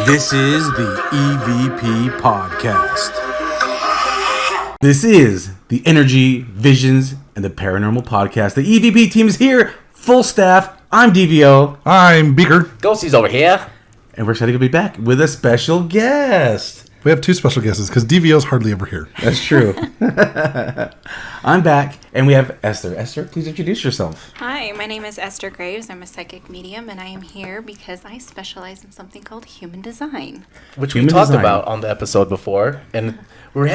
This is the EVP Podcast. This is the Energy, Visions, and the Paranormal Podcast. The EVP team is here, full staff. I'm DVO. I'm Beaker. Ghostie's over here. And we're excited to be back with a special guest. We have two special guests because DVO's hardly ever here. That's true. I'm back, and we have Esther. Esther, please introduce yourself. Hi, my name is Esther Graves. I'm a psychic medium, and I am here because I specialize in something called human design. Which Human we talked design. about on the episode before, and we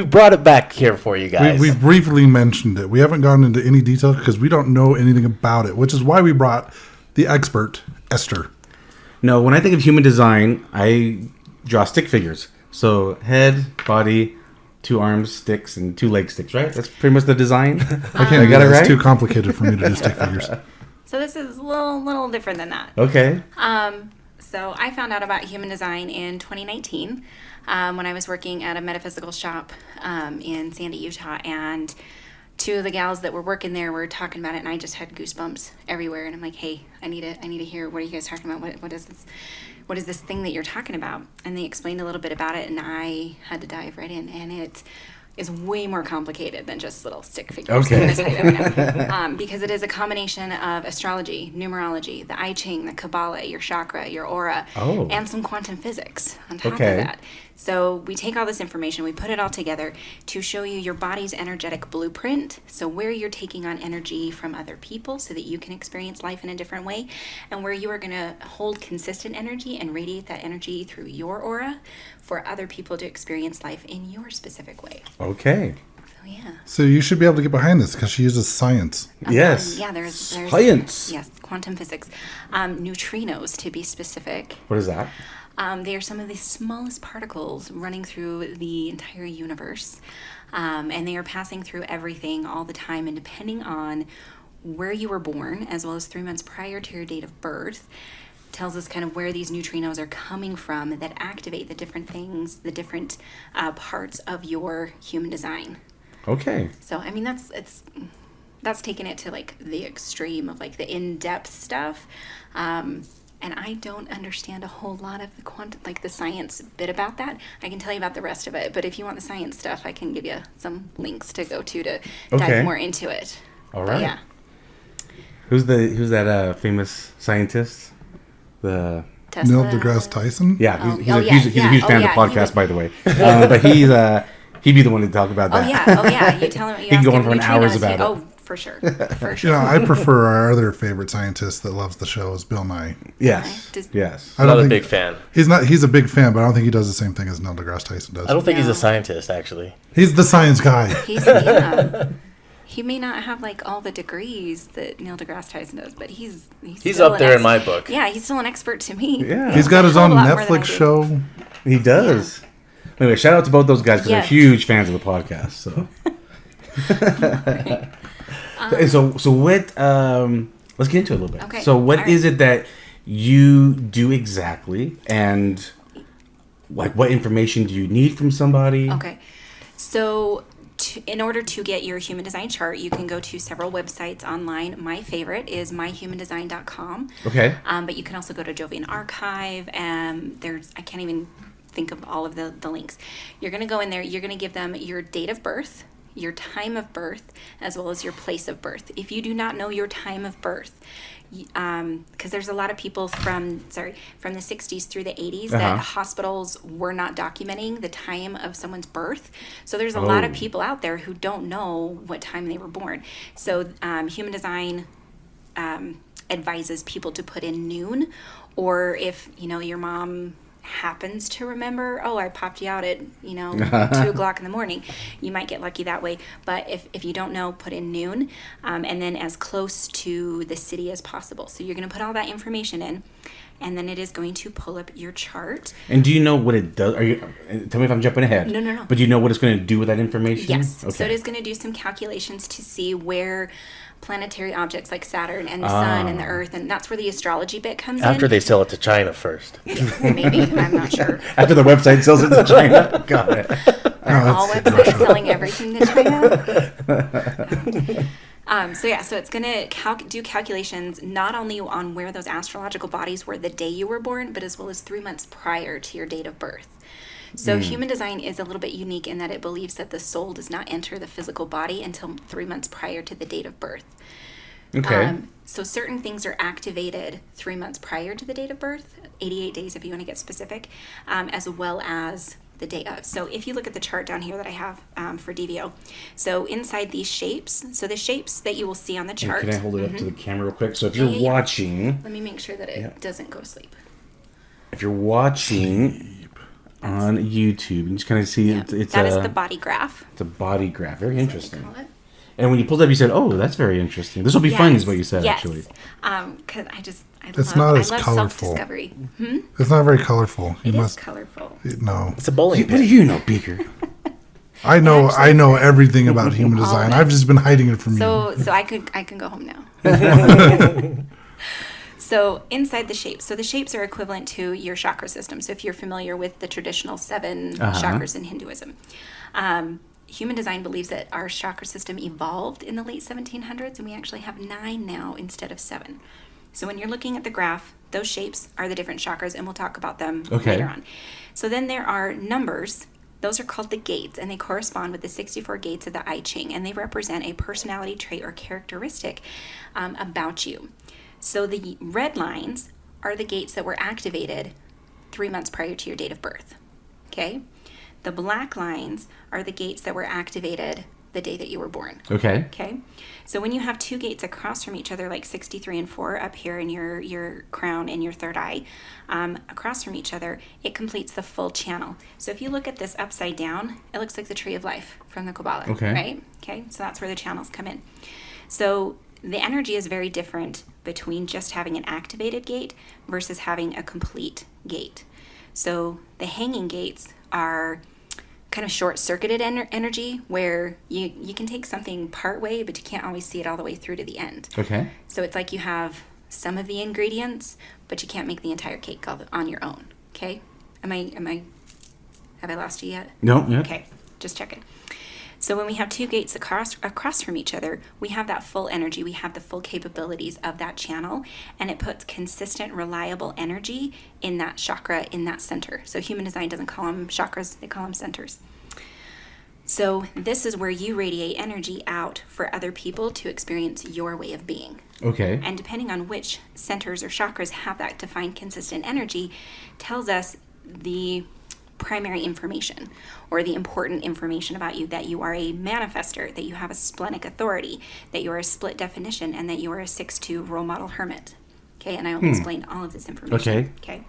brought it back here for you guys. We briefly mentioned it. We haven't gone into any detail because we don't know anything about it, which is why we brought the expert, Esther. No, when I think of human design, I draw stick figures. So head, body, 2 arms, sticks, and 2 leg sticks, right? That's pretty much the design. I can't do got that. it right? It's too complicated for me to do stick figures. So this is a little different than that. Okay. So I found out about human design in 2019 when I was working at a metaphysical shop in Sandy, Utah, and 2 of the gals that were working there were talking about it, and I just had goosebumps everywhere. And I'm like, hey, I need to hear, what are you guys talking about? What is this? What is this thing that you're talking about? And they explained a little bit about it, and I had to dive right in, and it is way more complicated than just little stick figures. Okay. I'm gonna tell you that right now. Because it is a combination of astrology, numerology, the I Ching, the Kabbalah, your chakra, your aura, and some quantum physics on top of that. So we take all this information, we put it all together to show you your body's energetic blueprint, so where you're taking on energy from other people so that you can experience life in a different way, and where you are going to hold consistent energy and radiate that energy through your aura for other people to experience life in your specific way. Okay. So yeah. So you should be able to get behind this because she uses science. Yes. Yeah, there's science. Yes, quantum physics. Neutrinos, to be specific. What is that? They are some of the smallest particles running through the entire universe. And they are passing through everything all the time. And depending on where you were born, as well as 3 months prior to your date of birth, tells us kind of where these neutrinos are coming from that activate the different things, the different parts of your human design. Okay. So, I mean, that's taking it to like the extreme of like the in-depth stuff. And I don't understand a whole lot of the science bit about that. I can tell you about the rest of it, but if you want the science stuff, I can give you some links to go to dive more into it. All right. But yeah. Who's that famous scientist? The Neil deGrasse Tyson? Yeah, he's a huge fan of the podcast, by the way. But he'd be the one to talk about that. Oh yeah. You tell him. You he can go on him for an hours about it. Oh, for sure. You know, I prefer our other favorite scientist that loves the show is Bill Nye. Yes. Okay. Yes. I don't Not a think big fan. he's a big fan, but I don't think he does the same thing as Neil deGrasse Tyson does. I don't think he's No. a scientist, actually. He's the science guy. He may not have like all the degrees that Neil deGrasse Tyson does, but he's up there in my book. Yeah, he's still an expert to me. Yeah. He's got his a own whole lot more than I Netflix do. show. He does. Anyway, shout out to both those guys because Yeah. they're huge fans of the podcast. So. So what? Let's get into it a little bit. Okay, So what all is right. it that you do exactly, and like what information do you need from somebody? Okay. So in order to get your human design chart, you can go to several websites online. My favorite is myhumandesign.com. Okay. But you can also go to Jovian Archive. I can't even think of all of the links. You're going to go in there. You're going to give them your date of birth, your time of birth, as well as your place of birth. If you do not know your time of birth, because there's a lot of people from the 60s through the 80s that hospitals were not documenting the time of someone's birth. So there's a lot of people out there who don't know what time they were born. So Human Design advises people to put in noon, or if your mom happens to remember, I popped you out at 2 o'clock in the morning, you might get lucky that way. But if you don't know, put in noon, and then as close to the city as possible. So you're going to put all that information in, and then it is going to pull up your chart. And do you know what it does? Tell me if I'm jumping ahead. No. But do you know what it's going to do with that information? Yes. Okay. So it is going to do some calculations to see where planetary objects like Saturn and the Sun and the Earth, and that's where the astrology bit comes After in. they sell it to China first. Maybe, I'm not sure. After the website sells it to China. Got it. Are all websites selling everything to China? So it's going to do calculations not only on where those astrological bodies were the day you were born, but as well as 3 months prior to your date of birth. So human design is a little bit unique in that it believes that the soul does not enter the physical body until 3 months prior to the date of birth. Okay. So certain things are activated 3 months prior to the date of birth, 88 days if you want to get specific, as well as the day of. So if you look at the chart down here that I have for DVO, so inside these shapes, so the shapes that you will see on the chart. Can I hold it up to the camera real quick? So if you're watching, let me make sure that it doesn't go to sleep. if you're watching on YouTube, you can just kind of see it's that is the body graph. It's a body graph. Very interesting. Call it. And when you pulled up, you said, "Oh, that's very interesting. This will be fun," is what you said, yes. actually. Because It's not as colorful. Self-discovery. It's not very colorful. It is colorful. No. It's a bowling What do pin. you know, Beaker? I know everything about human design. I've just been hiding it from you. So I can go home now. So inside the shapes, so the shapes are equivalent to your chakra system. So if you're familiar with the traditional 7 chakras in Hinduism, human design believes that our chakra system evolved in the late 1700s, and we actually have 9 now instead of 7. So when you're looking at the graph, those shapes are the different chakras, and we'll talk about them later on. So then there are numbers. Those are called the gates, and they correspond with the 64 gates of the I Ching, and they represent a personality trait or characteristic about you. So the red lines are the gates that were activated 3 months prior to your date of birth. Okay? The black lines are the gates that were activated the day that you were born. Okay. Okay? So when you have 2 gates across from each other, like 63 and 4 up here in your crown and your third eye, across from each other, it completes the full channel. So if you look at this upside down, it looks like the tree of life from the Kabbalah. Okay. Right? Okay? So that's where the channels come in. So the energy is very different between just having an activated gate versus having a complete gate. So the hanging gates are kind of short-circuited energy where you can take something part way, but you can't always see it all the way through to the end. Okay. So it's like you have some of the ingredients, but you can't make the entire cake on your own. Okay? Have I lost you yet? No. Yeah. Okay, just checking. So when we have 2 gates across from each other, we have that full energy, we have the full capabilities of that channel, and it puts consistent, reliable energy in that chakra, in that center. So human design doesn't call them chakras, they call them centers. So this is where you radiate energy out for other people to experience your way of being. Okay. And depending on which centers or chakras have that defined consistent energy, tells us the primary information or the important information about you, that you are a manifester, that you have a splenic authority, that you are a split definition, and that you are a 6'2" role model hermit. Okay, and I will explain all of this information. Okay.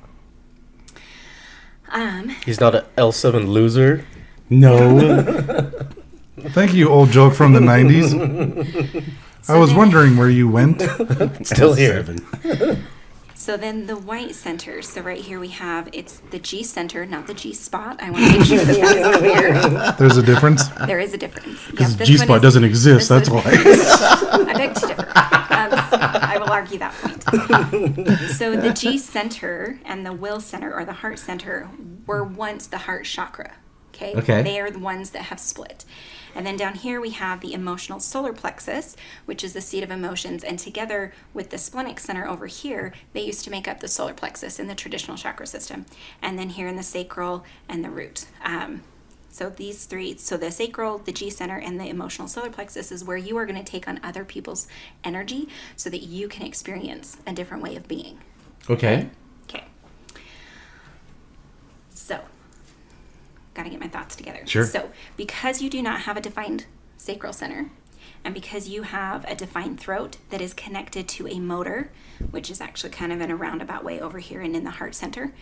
He's not an L7 loser. No. Thank you, old joke from the 90s. I was wondering where you went. Still here. 7. So then the white centers, so right here we have, it's the G center, not the G spot. I want to make sure that is clear. There's a difference. There is a difference. Because this G-spot one is- doesn't exist, this that's one- why. I beg to differ. I will argue that point. So the G center and the will center or the heart center were once the heart chakra. Okay. They are the ones that have split. And then down here we have the emotional solar plexus, which is the seat of emotions. And together with the splenic center over here, they used to make up the solar plexus in the traditional chakra system. And then here in the sacral and the root. So these 3, so the sacral, the G center, and the emotional solar plexus is where you are going to take on other people's energy so that you can experience a different way of being. Okay. Okay. So, got to get my thoughts together. Sure. So, because you do not have a defined sacral center, and because you have a defined throat that is connected to a motor, which is actually kind of in a roundabout way over here and in the heart center,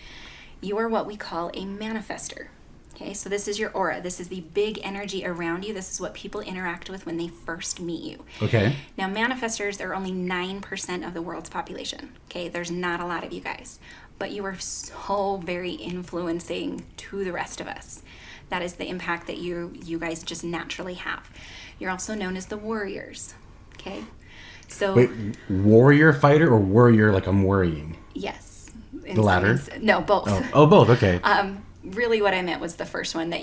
you are what we call a manifester. Okay, so this is your aura. This is the big energy around you. This is what people interact with when they first meet you. Okay. Now, manifestors are only 9% of the world's population. Okay, there's not a lot of you guys, but you are so very influencing to the rest of us. That is the impact that you guys just naturally have. You're also known as the warriors. Okay, so Wait, warrior fighter or warrior like I'm worrying? yes, The latter? no, both. Oh, both. Okay. really what I meant was the first one, that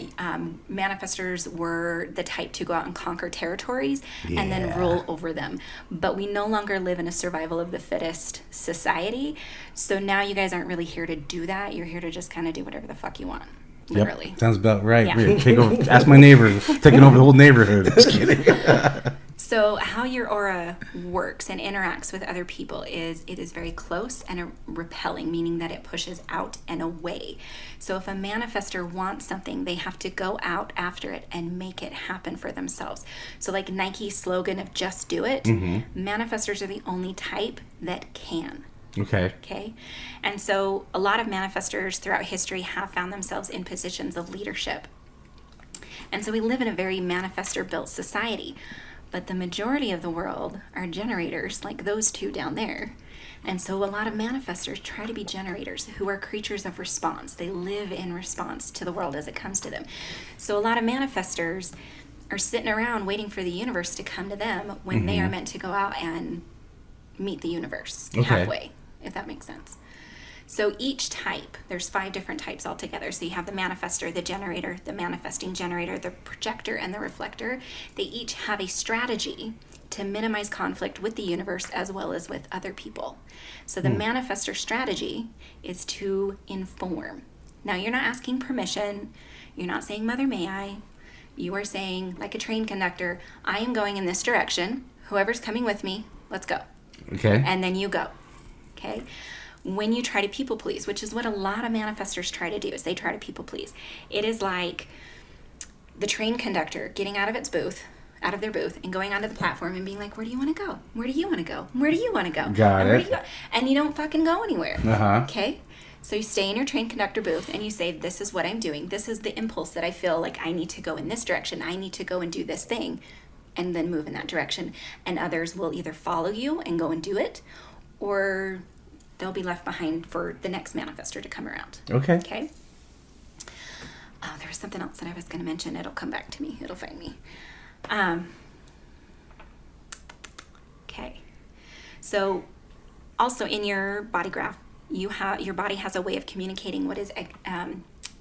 manifestors were the type to go out and conquer territories and then Yeah. rule over them. But we no longer live in a survival of the fittest society. So now you guys aren't really here to do that. You're here to just kind of do whatever the fuck you want. Literally. Yep. Sounds about right. Yeah. Weird. Take over. Ask my neighbor. Taking over the whole neighborhood. Just kidding. So how your aura works and interacts with other people is it is very close and repelling, meaning that it pushes out and away. So if a manifestor wants something, they have to go out after it and make it happen for themselves. So like Nike's slogan of just do it, manifestors are the only type that can. Okay. Okay. And so a lot of manifestors throughout history have found themselves in positions of leadership. And so we live in a very manifestor built society. But the majority of the world are generators, like those two down there. And so a lot of manifestors try to be generators who are creatures of response. They live in response to the world as it comes to them. So a lot of manifestors are sitting around waiting for the universe to come to them when they are meant to go out and meet the universe halfway, if that makes sense. So each type, there's 5 different types altogether. So you have the manifestor, the generator, the manifesting generator, the projector, and the reflector. They each have a strategy to minimize conflict with the universe as well as with other people. So the manifestor strategy is to inform. Now you're not asking permission. You're not saying, Mother, may I? You are saying, like a train conductor, I am going in this direction. Whoever's coming with me, let's go. Okay. And then you go. Okay? When you try to people please, which is what a lot of manifestors try to do, is they try to people please. It is like the train conductor getting out of their booth and going onto the platform and being like, where do you want to go? Where do you want to go? Where do you want to go? Got and where it. do you go? And you don't fucking go anywhere. Uh-huh. Okay? So you stay in your train conductor booth and you say, this is what I'm doing. This is the impulse that I feel like I need to go in this direction. I need to go and do this thing, and then move in that direction. And others will either follow you and go and do it, or they'll be left behind for the next manifestor to come around. Okay. Okay? Oh, there was something else that I was going to mention. It'll come back to me. It'll find me. Okay. So also in your body graph, your body has a way of communicating what is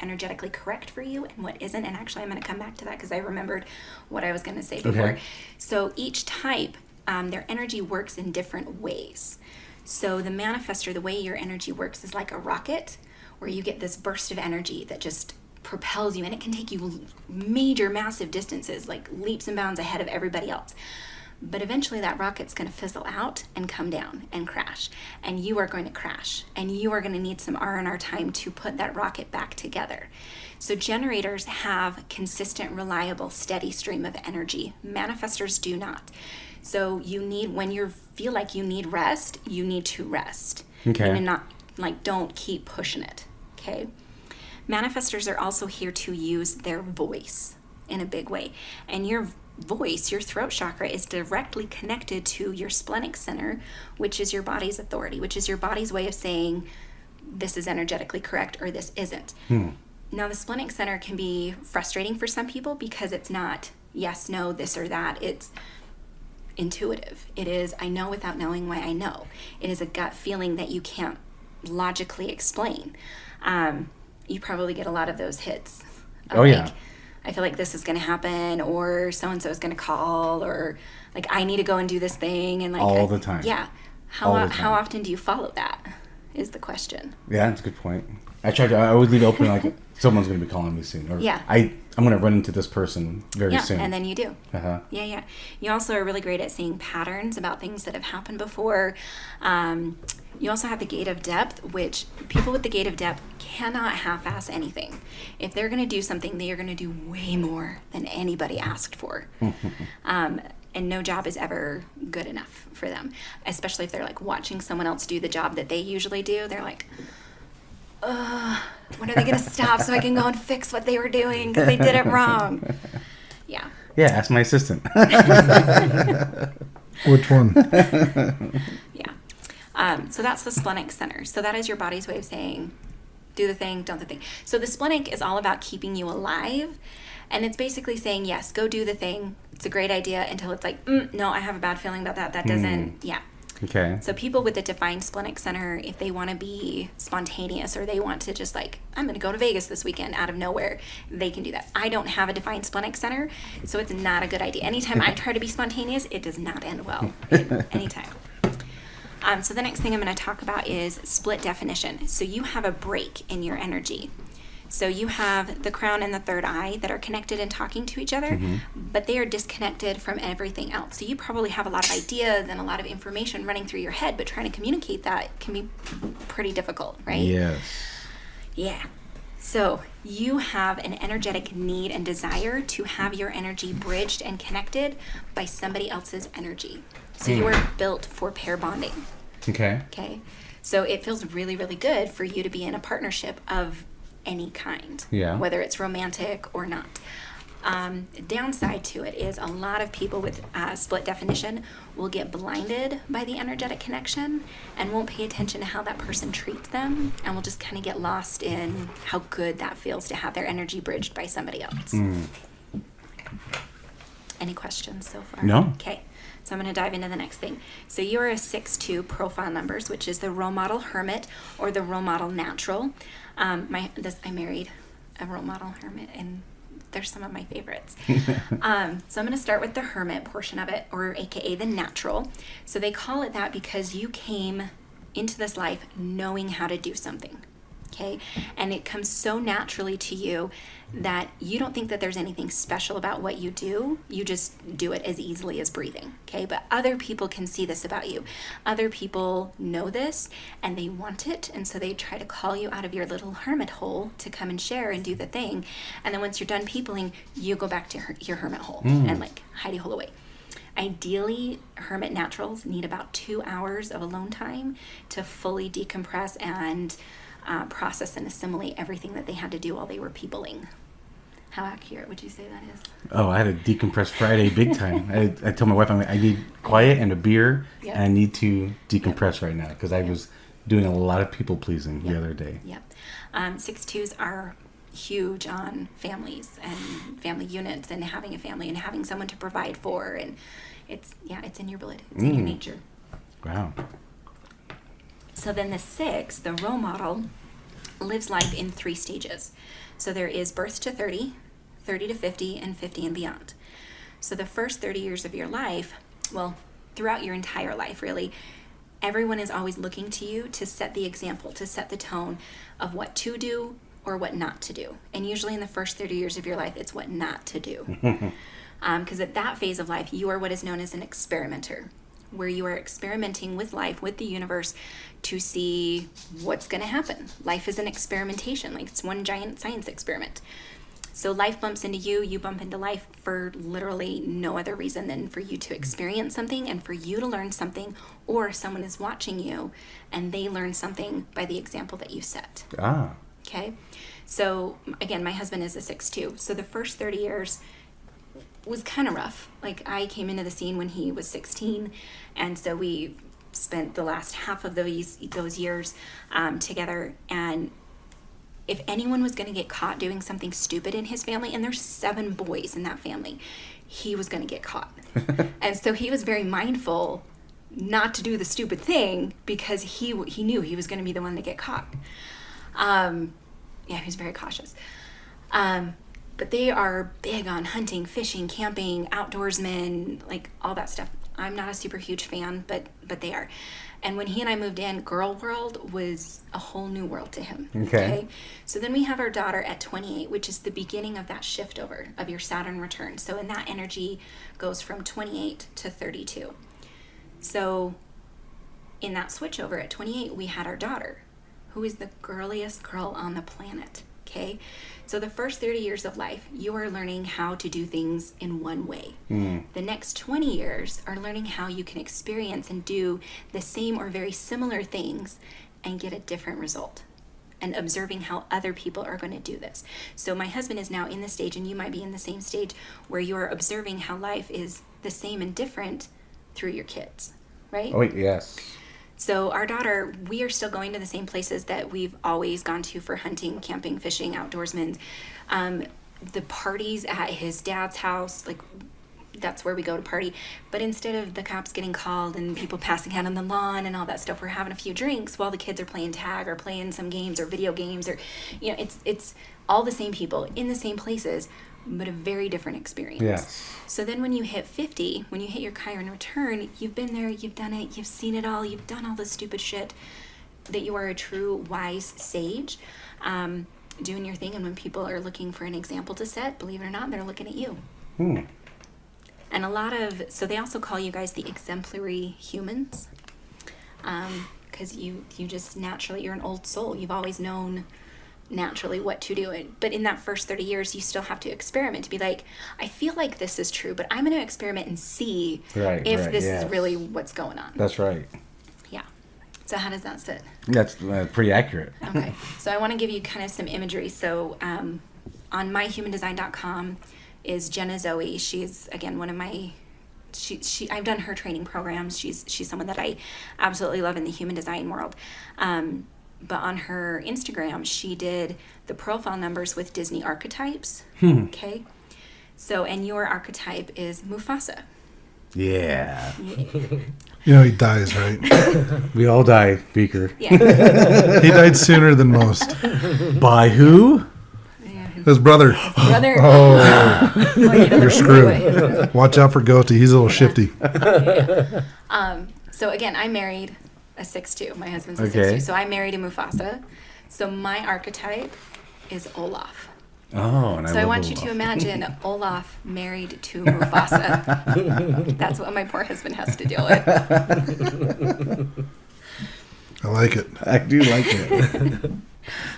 energetically correct for you and what isn't. And actually, I'm going to come back to that because I remembered what I was going to say before. Okay. So each type, their energy works in different ways. So the manifestor, the way your energy works is like a rocket, where you get this burst of energy that just propels you, and it can take you major, massive distances, like leaps and bounds ahead of everybody else. But eventually that rocket's going to fizzle out and come down and crash, and you are going to crash, and you are going to need some R&R time to put that rocket back together. So generators have consistent, reliable, steady stream of energy. Manifestors do not. So you need, when you feel like you need rest, you need to rest. Okay. And not, like, don't keep pushing it, okay? Manifestors are also here to use their voice in a big way. And your voice, your throat chakra, is directly connected to your splenic center, which is your body's authority, which is your body's way of saying this is energetically correct or this isn't. Now, the splenic center can be frustrating for some people because it's not yes, no, this or that. It's intuitive. It is, I know without knowing why I know. It is a gut feeling that you can't logically explain. You probably get a lot of those hits. Of, Oh, yeah. Like, I feel like this is going to happen, or so-and-so is going to call, or like I need to go and do this thing. And like All the time. Yeah. All the time. How often do you follow that is the question. Yeah, that's a good point. I always leave it open like someone's going to be calling me soon. Or Yeah. I'm going to run into this person very Yeah, soon. and then you do. Uh-huh. Yeah. You also are really great at seeing patterns about things that have happened before. You also have the gate of depth, which people with the gate of depth cannot half-ass anything. If they're going to do something, they are going to do way more than anybody asked for. And no job is ever good enough for them, especially if they're like watching someone else do the job that they usually do. They're like, when are they going to stop so I can go and fix what they were doing because they did it wrong? Yeah. Yeah, ask my assistant. Which one? Yeah. So that's the splenic center. So that is your body's way of saying, do the thing, don't the thing. So the splenic is all about keeping you alive. And it's basically saying, yes, go do the thing. It's a great idea until it's like, no, I have a bad feeling about that. That doesn't, yeah. Okay. So people with the defined splenic center, if they want to be spontaneous or they want to just like, I'm going to go to Vegas this weekend out of nowhere, they can do that. I don't have a defined splenic center, so it's not a good idea. Anytime I try to be spontaneous, it does not end well. Anytime. So the next thing I'm going to talk about is split definition. So you have a break in your energy. So you have the crown and the third eye that are connected and talking to each other, but they are disconnected from everything else. So you probably have a lot of ideas and a lot of information running through your head, but trying to communicate that can be pretty difficult, right? Yes. Yeah. So you have an energetic need and desire to have your energy bridged and connected by somebody else's energy. So you are built for pair bonding. Okay. Okay. So it feels really, really good for you to be in a partnership of any kind, Yeah. whether it's romantic or not. Downside to it is a lot of people with split definition will get blinded by the energetic connection and won't pay attention to how that person treats them, and will just kind of get lost in how good that feels to have their energy bridged by somebody else. Any questions so far? No. Okay. So I'm going to dive into the next thing. So you're a 6'2" profile numbers, which is the role model hermit or the role model natural. I married a role model hermit, and they're some of my favorites. So I'm going to start with the hermit portion of it, or AKA the natural. So they call it that because you came into this life knowing how to do something. Okay, and it comes so naturally to you that you don't think that there's anything special about what you do. You just do it as easily as breathing. Okay, but other people can see this about you. Other people know this and they want it, and so they try to call you out of your little hermit hole to come and share and do the thing. And then once you're done peopling, you go back to your hermit hole and like hidey hole away. Ideally, hermit naturals need about 2 hours of alone time to fully decompress and process and assimilate everything that they had to do while they were peopling. How accurate would you say that is? Oh, I had a decompress Friday big time. I told my wife, I need quiet and a beer, Yep. and I need to decompress right now because I was doing a lot of people pleasing the other day. Yep. 6'2" are huge on families and family units and having a family and having someone to provide for, and it's in your blood. It's in your nature. Wow. So then the 6, the role model, lives life in 3 stages. So there is birth to 30, 30 to 50, and 50 and beyond. So the first 30 years of your life, well, throughout your entire life, really, everyone is always looking to you to set the example, to set the tone of what to do or what not to do. And usually in the first 30 years of your life, it's what not to do. Because at that phase of life, you are what is known as an experimenter, where you are experimenting with life, with the universe, to see what's going to happen. Life is an experimentation, like it's one giant science experiment. So life bumps into you, you bump into life for literally no other reason than for you to experience something and for you to learn something, or someone is watching you and they learn something by the example that you set. Ah. Okay? So again, my husband is a 6'2". So the first 30 years was kind of rough. Like, I came into the scene when he was 16, and so we spent the last half of those years together. And if anyone was going to get caught doing something stupid in his family, and there's 7 boys in that family, he was going to get caught. And so he was very mindful not to do the stupid thing because he knew he was going to be the one to get caught. He was very cautious. But they are big on hunting, fishing, camping, outdoorsmen, like all that stuff. I'm not a super huge fan, but they are. And when he and I moved in, girl world was a whole new world to him. Okay. So then we have our daughter at 28, which is the beginning of that shift over of your Saturn return. So in that energy goes from 28 to 32. So in that switch over at 28, we had our daughter, who is the girliest girl on the planet. Okay, so the first 30 years of life, you are learning how to do things in one way. The next 20 years are learning how you can experience and do the same or very similar things and get a different result, and observing how other people are going to do this. So my husband is now in the stage, and you might be in the same stage, where you are observing how life is the same and different through your kids, right? Oh, yes. So our daughter, we are still going to the same places that we've always gone to for hunting, camping, fishing, outdoorsmen. The parties at his dad's house, like, that's where we go to party. But instead of the cops getting called and people passing out on the lawn and all that stuff, we're having a few drinks while the kids are playing tag or playing some games or video games, or it's all the same people in the same places, but a very different experience. Yes. So then when you hit 50, when you hit your Chiron return, you've been there, you've done it, you've seen it all, you've done all the stupid shit, that you are a true wise sage, doing your thing. And when people are looking for an example to set, believe it or not, they're looking at you. And so they also call you guys the exemplary humans, because you just naturally, you're an old soul. You've always known naturally what to do. But in that first 30 years, you still have to experiment to be like, I feel like this is true, but I'm going to experiment and see if this is really what's going on. That's right. Yeah. So how does that sit? That's pretty accurate. Okay. So I want to give you kind of some imagery. So on myhumandesign.com is Jenna Zoe. She's, again, one of my... I've done her training programs. She's someone that I absolutely love in the human design world. But on her Instagram, she did the profile numbers with Disney archetypes. Okay. So, and your archetype is Mufasa. Yeah. He dies, right? We all die, Beaker. Yeah. He died sooner than most. By who? His brother. Brother. Oh, You're you're screwed. Watch out for Goatee. He's a little shifty. So again, I married a 6'2". My husband's a Okay. 6'2". So I married a Mufasa. So my archetype is Olaf. Oh, and So I want you to imagine Olaf married to Mufasa. That's what my poor husband has to deal with. I like it. I do like it.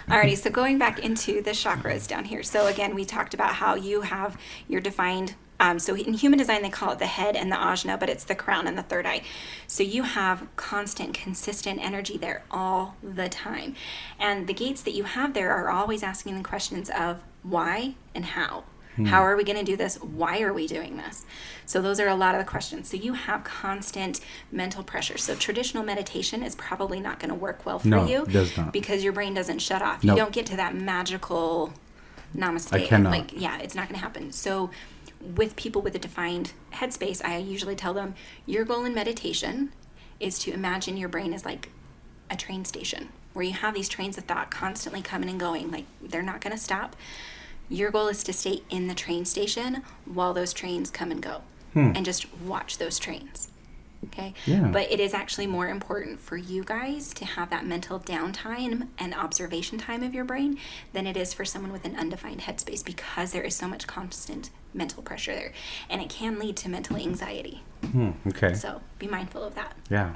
Alrighty, so going back into the chakras down here. So again, we talked about how you have your defined, so in human design, they call it the head and the ajna, but it's the crown and the third eye. So you have constant, consistent energy there all the time. And the gates that you have there are always asking the questions of why and how. How are we going to do this? Why are we doing this? So those are a lot of the questions. So you have constant mental pressure. So traditional meditation is probably not going to work well for you. It does not. Because your brain doesn't shut off. Nope. You don't get to that magical namaste. I cannot. It's not going to happen. So with people with a defined headspace, I usually tell them your goal in meditation is to imagine your brain as like a train station where you have these trains of thought constantly coming and going. Like they're not going to stop. Your goal is to stay in the train station while those trains come and go and just watch those trains. Okay. Yeah. But it is actually more important for you guys to have that mental downtime and observation time of your brain than it is for someone with an undefined headspace, because there is so much constant mental pressure there, and it can lead to mental anxiety. Okay. So be mindful of that. Yeah.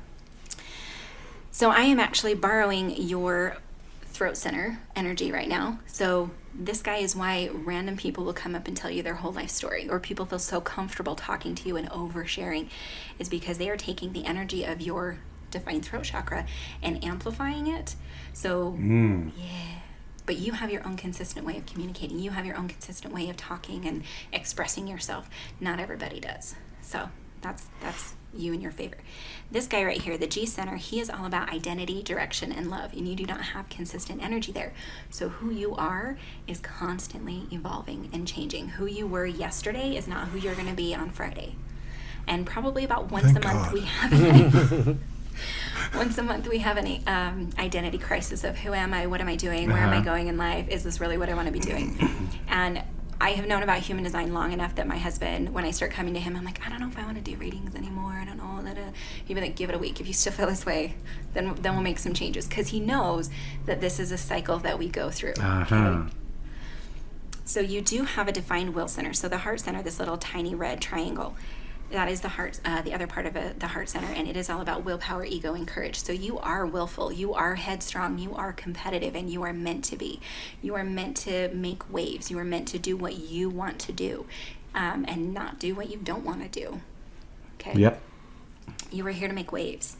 So I am actually borrowing your throat center energy right now. So this guy is why random people will come up and tell you their whole life story, or people feel so comfortable talking to you and oversharing, is because they are taking the energy of your defined throat chakra and amplifying it. So yeah, but you have your own consistent way of communicating. You have your own consistent way of talking and expressing yourself. Not everybody does. So that's you in your favor. This guy right here, the G center, he is all about identity, direction, and love, and you do not have consistent energy there. So who you are is constantly evolving and changing. Who you were yesterday is not who you're going to be on Friday. And probably about once a month we have an identity crisis of who am I, what am I doing, where am I going in life, is this really what I want to be doing? And I have known about human design long enough that my husband, when I start coming to him, I'm like, I don't know if I want to do readings anymore. I don't know. He'd be like, give it a week. If you still feel this way, then we'll make some changes. Because he knows that this is a cycle that we go through. Okay? So you do have a defined will center. So the heart center, this little tiny red triangle, that is the heart, the other part of the heart center, and it is all about willpower, ego, and courage. So you are willful, you are headstrong, you are competitive, and you are meant to be. You are meant to make waves. You are meant to do what you want to do, and not do what you don't want to do. Okay? Yep. You are here to make waves.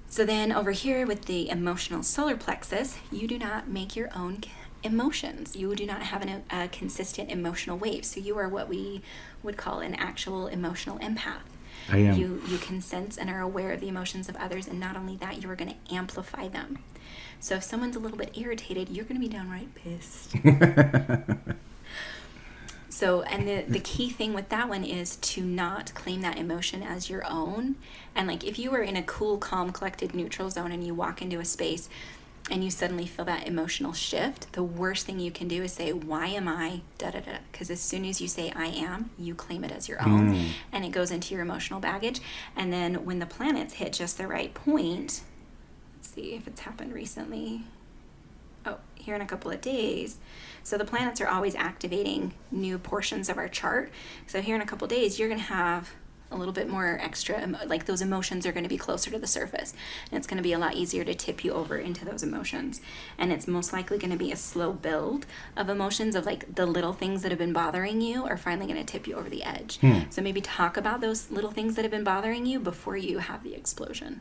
So then over here with the emotional solar plexus, you do not make your own emotions. You do not have a consistent emotional wave. So you are what we would call an actual emotional empath. I am. You can sense and are aware of the emotions of others, and not only that, you are going to amplify them. So if someone's a little bit irritated, you're going to be downright pissed. So, and the key thing with that one is to not claim that emotion as your own. And like, if you were in a cool, calm, collected, neutral zone and you walk into a space and you suddenly feel that emotional shift, the worst thing you can do is say, why am I da-da-da? Because as soon as you say I am, you claim it as your own, and it goes into your emotional baggage. And then when the planets hit just the right point, let's see if it's happened recently. Oh, here in a couple of days. So the planets are always activating new portions of our chart. So here in a couple of days, you're going to have a little bit more extra, like those emotions are going to be closer to the surface. And it's going to be a lot easier to tip you over into those emotions. And it's most likely going to be a slow build of emotions, of like the little things that have been bothering you are finally going to tip you over the edge. So maybe talk about those little things that have been bothering you before you have the explosion.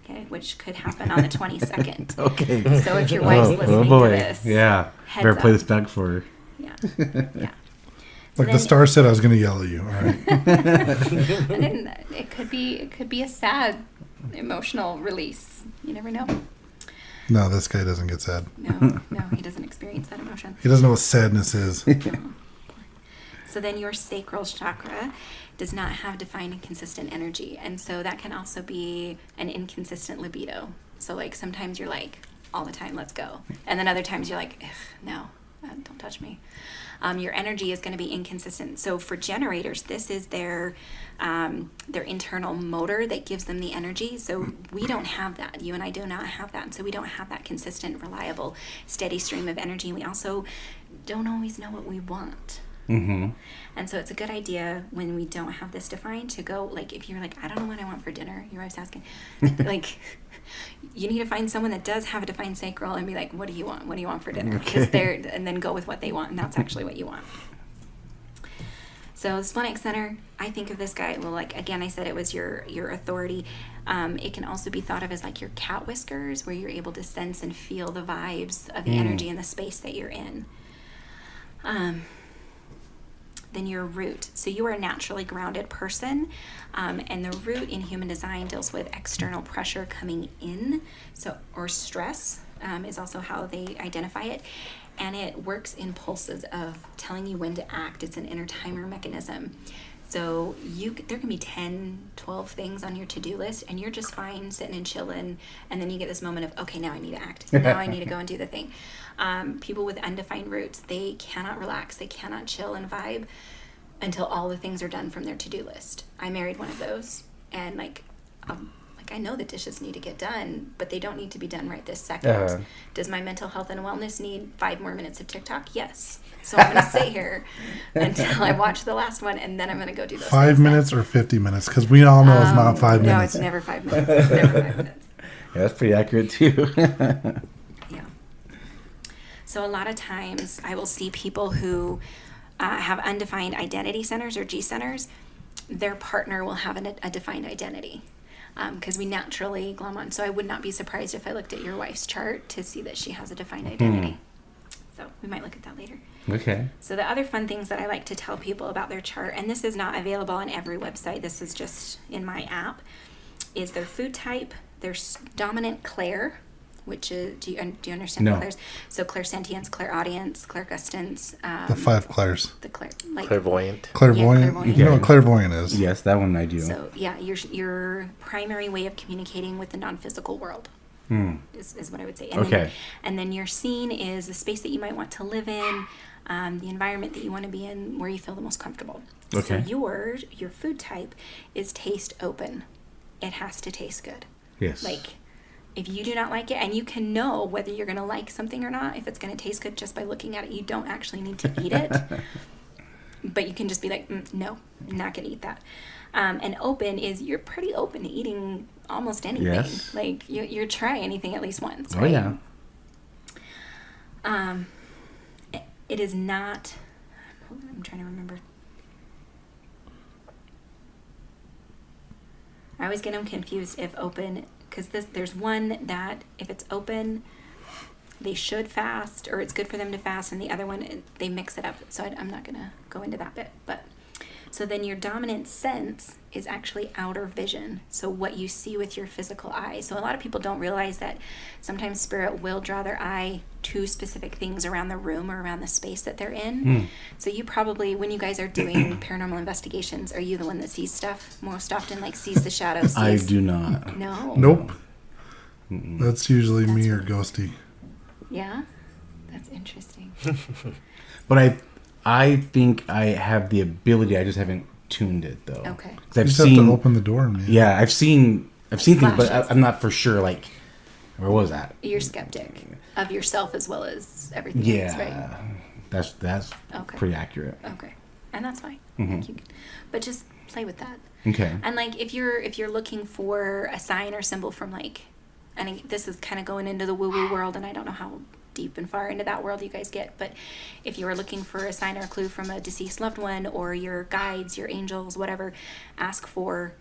Okay, which could happen on the 22nd. Okay. So if your wife's listening to this, yeah, heads better play up. this back for her. Yeah, yeah. So Like the then- star said, I was going to yell at you. All right. And then it could be a sad emotional release. You never know. No, this guy doesn't get sad. No, he doesn't experience that emotion. He doesn't know what sadness is. No. So then your sacral chakra does not have defined and consistent energy. And so that can also be an inconsistent libido. So like sometimes you're like, all the time, let's go. And then other times you're like, no, don't touch me. Your energy is going to be inconsistent. So for generators, this is their internal motor that gives them the energy. So we don't have that. You and I do not have that. And so we don't have that consistent, reliable, steady stream of energy. And we also don't always know what we want. Mm-hmm. And so it's a good idea when we don't have this defined to go, like, if you're like, I don't know what I want for dinner, your wife's asking, like, you need to find someone that does have a defined sacral and be like, what do you want? What do you want for dinner? Because and then go with what they want, and that's actually what you want. So the splenic center, I think of this guy, well, like, again, I said it was your authority. It can also be thought of as like your cat whiskers, where you're able to sense and feel the vibes of the energy in the space that you're in. Then your root. So you are a naturally grounded person, and the root in human design deals with external pressure coming in, so or stress is also how they identify it, and it works in pulses of telling you when to act. It's an inner timer mechanism. So there can be 10, 12 things on your to-do list, and you're just fine sitting and chilling, and then you get this moment of, okay, now I need to act. Now I need to go and do the thing. People with undefined roots, they cannot relax, they cannot chill and vibe until all the things are done from their to-do list. I married one of those, and like I know the dishes need to get done, but they don't need to be done right this second. Does my mental health and wellness need 5 more minutes of TikTok? Yes. So I'm going to sit here until I watch the last one, and then I'm going to go do those 5 things minutes or 50 minutes? Because we all know it's not 5 No, minutes. it's never 5 minutes. It's never 5 minutes. Yeah, that's pretty accurate too. Yeah. So a lot of times I will see people who have undefined identity centers or G centers. Their partner will have a defined identity because we naturally glom on. So I would not be surprised if I looked at your wife's chart to see that she has a defined identity. So we might look at that later. Okay. So the other fun things that I like to tell people about their chart, and this is not available on every website, this is just in my app, is their food type, their dominant clair, which is, do you understand No. the clairs? So clairsentience, clairaudience, clairgustance. The 5 clairs. The clair, like, Clairvoyant. Clairvoyant. clairvoyant. You know what clairvoyant is? Yes, that one I do. so yeah, your primary way of communicating with the non-physical world. Is what I would say. And Okay. Then, and then your scene is the space that you might want to live in, the environment that you want to be in, where you feel the most comfortable. Okay. So your food type is taste open. It has to taste good. Yes. Like, if you do not like it, and you can know whether you're going to like something or not, if it's going to taste good just by looking at it, you don't actually need to eat it. But you can just be like, no, I'm not going to eat that. And open is you're pretty open to eating almost anything. Yes. Like you're try anything at least once, Oh right? yeah. It is not. Hold on, I'm trying to remember. I always get them confused if open, because there's one that if it's open, they should fast, or it's good for them to fast, and the other one they mix it up. So I'm not gonna go into that bit, but So then your dominant sense is actually outer vision. So what you see with your physical eye. So a lot of people don't realize that sometimes spirit will draw their eye to specific things around the room or around the space that they're in. So you probably, when you guys are doing paranormal investigations, are you the one that sees stuff most often, like sees the shadows? I do not. No. Nope. That's usually me or Ghosty. Yeah? That's interesting. But I think I have the ability. I just haven't tuned it though. Okay. 'Cause I've You just have seen. to open the door, man. Yeah, I've seen things, but Flashes. I'm not for sure. Like, where was that? You're skeptic of yourself as well as everything else, right? Yeah, that's Okay. pretty accurate. Okay. And that's fine. Mm-hmm. Like you can, but just play with that. Okay. And like if you're looking for a sign or symbol from like, and this is kind of going into the woo-woo world, and I don't know how deep and far into that world you guys get, but if you were looking for a sign or a clue from a deceased loved one or your guides, your angels, whatever, ask for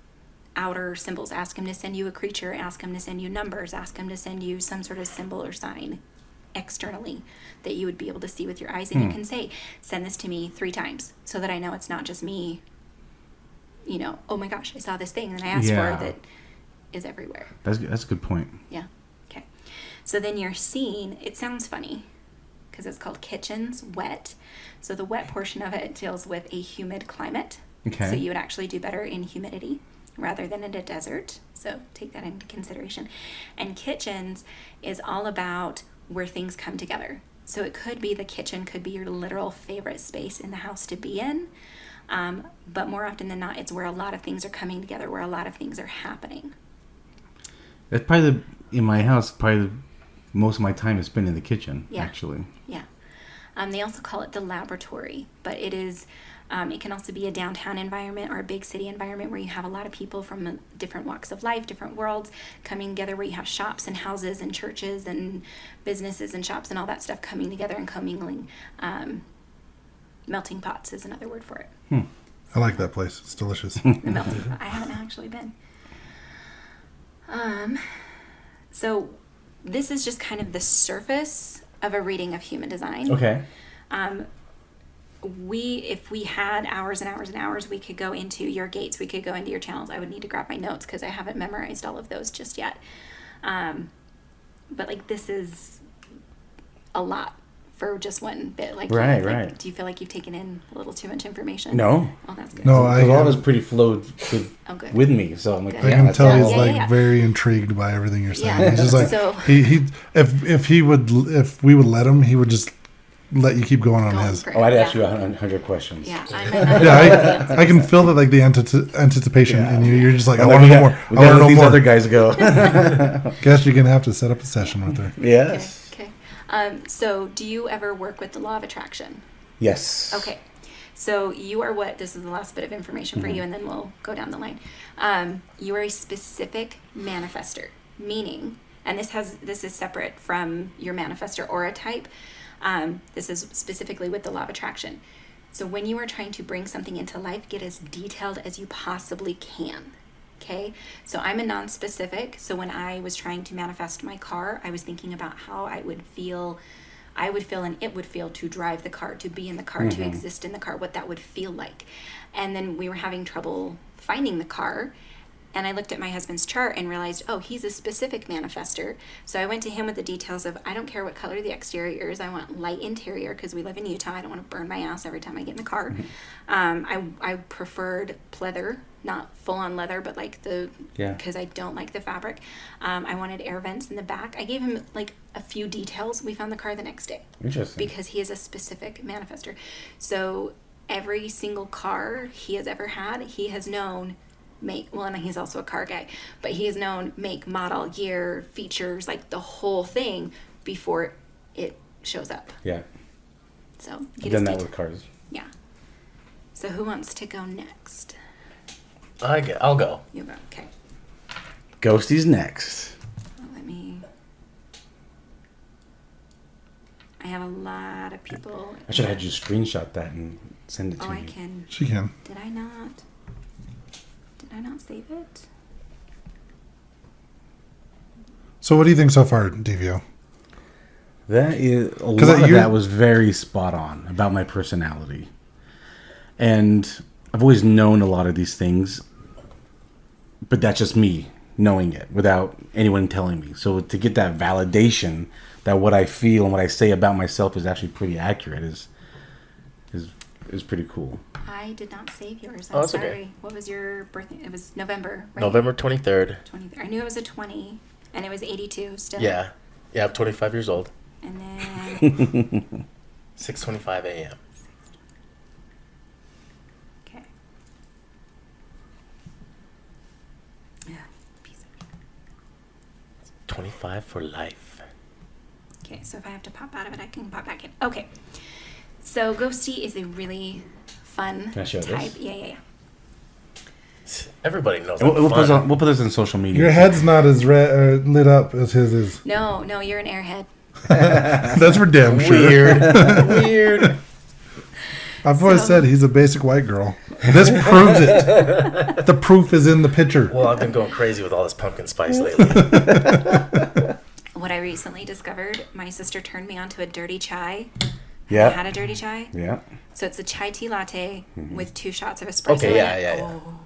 outer symbols. Ask him to send you a creature, ask him to send you numbers, ask him to send you some sort of symbol or sign externally that you would be able to see with your eyes. And you can say, send this to me 3 times so that I know it's not just me, you know, oh my gosh, I saw this thing and I asked for it that is everywhere. That's a good point. Yeah. Okay. So then you're seeing, it sounds funny because it's called kitchens, wet. So the wet portion of it deals with a humid climate. Okay. So you would actually do better in humidity rather than in a desert. So take that into consideration. And kitchens is all about where things come together. So it could be the kitchen could be your literal favorite space in the house to be in. But more often than not, it's where a lot of things are coming together, where a lot of things are happening. It's probably in my house. Probably most of my time is spent in the kitchen. Yeah. Actually. Yeah. They also call it the laboratory, but it is. It can also be a downtown environment or a big city environment where you have a lot of people from different walks of life, different worlds coming together, where you have shops and houses and churches and businesses and shops and all that stuff coming together and commingling. Melting pots is another word for it. I like that place. It's delicious. The melting pot. I haven't actually been. So this is just kind of the surface of a reading of human design. Okay. If we had hours and hours and hours, we could go into your gates, we could go into your channels. I would need to grab my notes because I haven't memorized all of those just yet. But like this is a lot for just one bit. Like, Right, like, right. Do you feel like you've taken in a little too much information? No. Oh, that's good. No, Because all I of us pretty flowed good. with me, so I'm like, Good. I yeah, can that's tell all. he's Yeah, like yeah. very intrigued by everything you're saying. Yeah. He's just like So- he if we would let him, he would just let you keep going on Going his. for it. Oh, I'd Yeah. ask you 100 questions. Yeah, Yeah, I can feel that like the anticipation Yeah. in you. You're just like, I And want to we know got- more. We I want gotta to know let these more. other guys go. Guess you're gonna have to set up a session with her. Yes. Okay. So do you ever work with the law of attraction? Yes. Okay. So you are what? This is the last bit of information for you, and then we'll go down the line. You are a specific manifester, meaning, and this is separate from your manifestor aura type. This is specifically with the law of attraction. So when you are trying to bring something into life, get as detailed as you possibly can. Okay. So I'm a non-specific. So when I was trying to manifest my car, I was thinking about how I would feel and it would feel to drive the car, to be in the car, to exist in the car, what that would feel like. And then we were having trouble finding the car. And I looked at my husband's chart and realized, oh, he's a specific manifester. So I went to him with the details of, I don't care what color the exterior is. I want light interior because we live in Utah. I don't want to burn my ass every time I get in the car. I preferred pleather, not full on leather, but like because I don't like the fabric. I wanted air vents in the back. I gave him like a few details. We found the car the next day. Interesting. Because he is a specific manifester. So every single car he has ever had, he has known and he's also a car guy, but he has known make, model, year, features, like the whole thing before it shows up. Yeah. So I've done that with cars. Yeah. So who wants to go next? I'll go. You go. Okay. Ghosty's next. I have a lot of people. I should have had you screenshot that and send it to Oh, me. I can. She can. Did I not save it? So what do you think so far, DVO? That is a 'Cause lot of you're- that was very spot on about my personality, and I've always known a lot of these things, but that's just me knowing it without anyone telling me. So to get that validation that what I feel and what I say about myself is actually pretty accurate is pretty cool. I did not save yours. Oh, I'm that's sorry. okay. What was your birthday? It was November, right? November 23rd. 23rd. I knew it was a 20, and it was 82 still. Yeah. Yeah, I'm 25 years old. And then, 6:25 a.m. okay. Yeah, piece of 25 for life. Okay, so if I have to pop out of it, I can pop back in. Okay. So Ghosty is a really fun Can I show type. this? Yeah. Everybody knows And I'm fun. we'll put this on social media. Your head's not as lit up as his is. No, you're an airhead. That's for damn sure. Weird. Weird. I've always said he's a basic white girl. This proves it. The proof is in the picture. Well, I've been going crazy with all this pumpkin spice lately. What I recently discovered, my sister turned me on to a dirty chai. Yeah. I had a dirty chai. Yeah. So it's a chai tea latte with 2 shots of espresso. Okay, in yeah, it. yeah, yeah. Oh,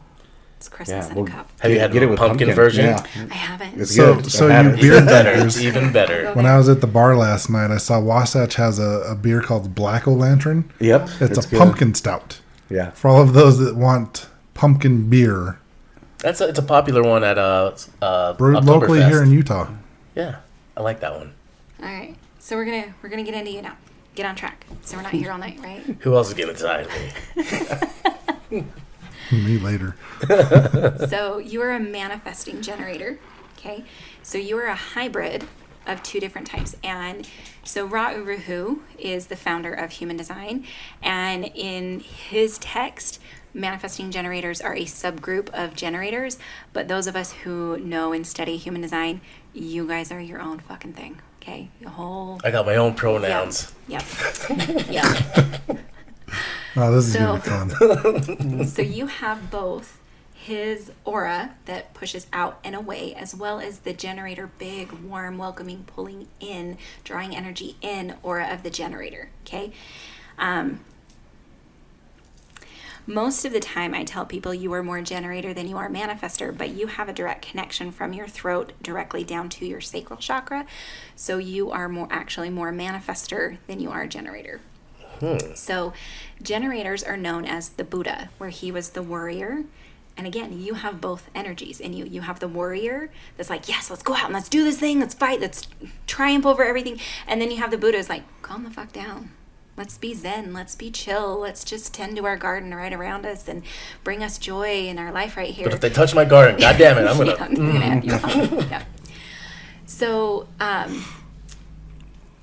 it's Christmas Yeah, in a well, cup. Have you had Get it the with pumpkin version? Yeah. I haven't. It's So, good. so I've had you it. beer Even better. drinkers. It's even better. When I was at the bar last night, I saw Wasatch has a beer called Black O-Lantern. Yep. It's a good. pumpkin stout. Yeah. For all of those that want pumpkin beer, It's a popular one at brewed locally Oktoberfest. here in Utah. Yeah, I like that one. All right. So we're gonna get into you now. Get on track. So we're not here all night, right? Who else is getting inside me? Me later. So you are a manifesting generator. Okay. So you are a hybrid of 2 different types. And so Ra Uru is the founder of Human Design. And in his text, manifesting generators are a subgroup of generators. But those of us who know and study Human Design, you guys are your own fucking thing. Okay. The whole. I got my own pronouns. Yep. Yep. Oh, this is So- going to be fun. So you have both his aura that pushes out and away, as well as the generator, big, warm, welcoming, pulling in, drawing energy in aura of the generator. Okay. Most of the time I tell people you are more generator than you are manifester, but you have a direct connection from your throat directly down to your sacral chakra. So you are actually more manifester than you are generator. So generators are known as the Buddha, where he was the warrior. And again, you have both energies in you. You have the warrior that's like, yes, let's go out and let's do this thing. Let's fight. Let's triumph over everything. And then you have the Buddha is like, calm the fuck down. Let's be zen. Let's be chill. Let's just tend to our garden right around us and bring us joy in our life right here. But if they touch my garden, God damn it, I'm gonna. Yeah, I'm gonna have you on. Yeah. So,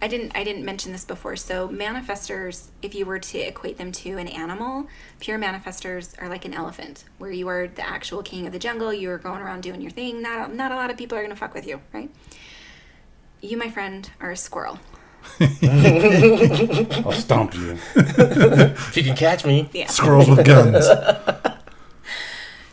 I didn't mention this before. So manifestors, if you were to equate them to an animal, pure manifestors are like an elephant, where you are the actual king of the jungle. You are going around doing your thing. Not a lot of people are gonna fuck with you, right? You, my friend, are a squirrel. I'll stomp you. If you can catch me. Yeah. Squirrels with guns.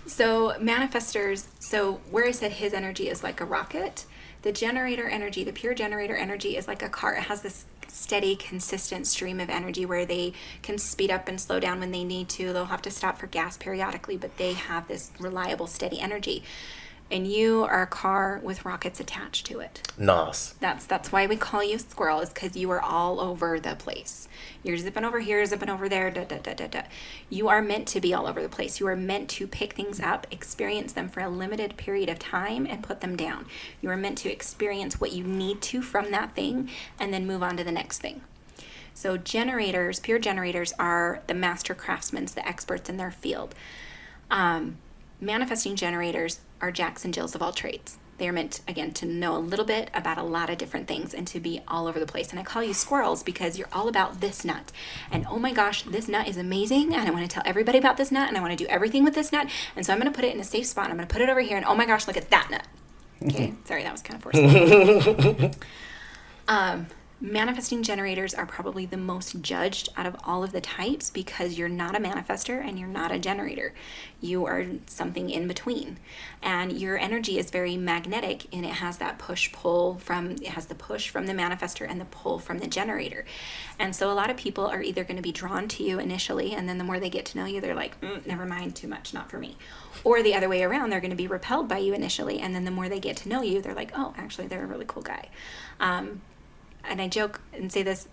So manifestors, so where I said his energy is like a rocket, the generator energy, the pure generator energy is like a car. It has this steady, consistent stream of energy where they can speed up and slow down when they need to. They'll have to stop for gas periodically, but they have this reliable, steady energy. And you are a car with rockets attached to it. Nos. That's why we call you squirrel, is because you are all over the place. You're zipping over here, zipping over there, da, da, da, da, da. You are meant to be all over the place. You are meant to pick things up, experience them for a limited period of time, and put them down. You are meant to experience what you need to from that thing, and then move on to the next thing. So generators, pure generators, are the master craftsmen, the experts in their field. Manifesting generators are Jacks and Jills of all trades. They are meant, again, to know a little bit about a lot of different things and to be all over the place. And I call you squirrels because you're all about this nut. And oh my gosh, this nut is amazing. And I want to tell everybody about this nut. And I want to do everything with this nut. And so I'm going to put it in a safe spot. I'm going to put it over here. And oh my gosh, look at that nut. Okay, sorry, that was kind of forced. Manifesting generators are probably the most judged out of all of the types because you're not a manifester and you're not a generator. You are something in between. And your energy is very magnetic, and it has that push-pull it has the push from the manifester and the pull from the generator. And so a lot of people are either going to be drawn to you initially, and then the more they get to know you, they're like, never mind, too much, not for me. Or the other way around, they're going to be repelled by you initially, and then the more they get to know you, they're like, oh, actually, they're a really cool guy. And I joke and say this,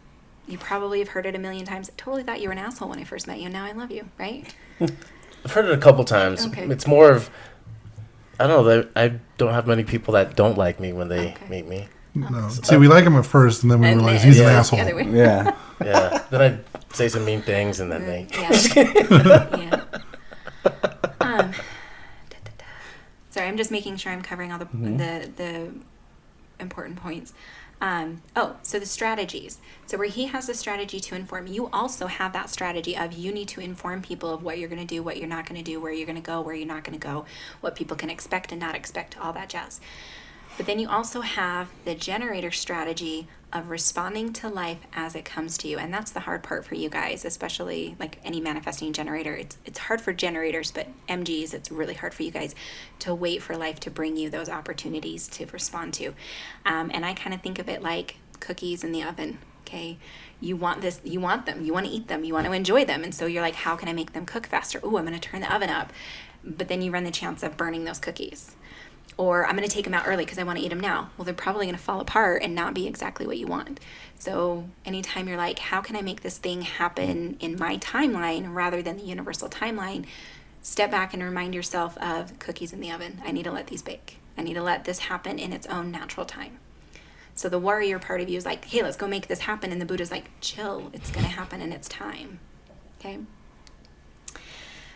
you probably have heard it a million times. I totally thought you were an asshole when I first met you. Now I love you, right? I've heard it a couple times. Okay. It's more of, I don't know, I don't have many people that don't like me when they meet me. No. See, we like him at first, and then we realize he's an asshole. Yeah. Yeah. Then I say some mean things, and then they... Yeah. Sorry, I'm just making sure I'm covering all the important points. So the strategies. So where he has the strategy to inform, you also have that strategy of you need to inform people of what you're going to do, what you're not going to do, where you're going to go, where you're not going to go, what people can expect and not expect, all that jazz. But then you also have the generator strategy of responding to life as it comes to you. And that's the hard part for you guys, especially like any manifesting generator. It's hard for generators, but MGs, it's really hard for you guys to wait for life to bring you those opportunities to respond to. And I kind of think of it like cookies in the oven. Okay, you want them, you want to eat them, you want to enjoy them. And so you're like, how can I make them cook faster? Oh, I'm going to turn the oven up. But then you run the chance of burning those cookies. Or I'm going to take them out early because I want to eat them now. Well, they're probably going to fall apart and not be exactly what you want. So anytime you're like, how can I make this thing happen in my timeline rather than the universal timeline, step back and remind yourself of cookies in the oven. I need to let these bake. I need to let this happen in its own natural time. So the warrior part of you is like, hey, let's go make this happen. And the Buddha's like, chill, it's going to happen in its time. Okay?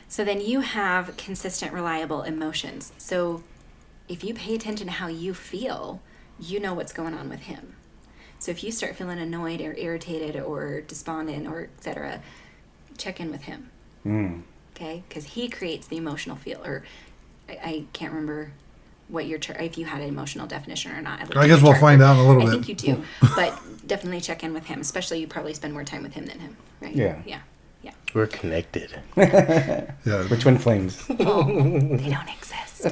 So then you have consistent, reliable emotions. So if you pay attention to how you feel, you know what's going on with him. So if you start feeling annoyed or irritated or despondent or etc., check in with him. Okay? Because he creates the emotional feel. Or I can't remember what your if you had an emotional definition or not. I guess we'll find out in a little bit. I think you do, but definitely check in with him. Especially you probably spend more time with him than him, right? Yeah. We're connected. Yeah. We're twin flames. They don't exist.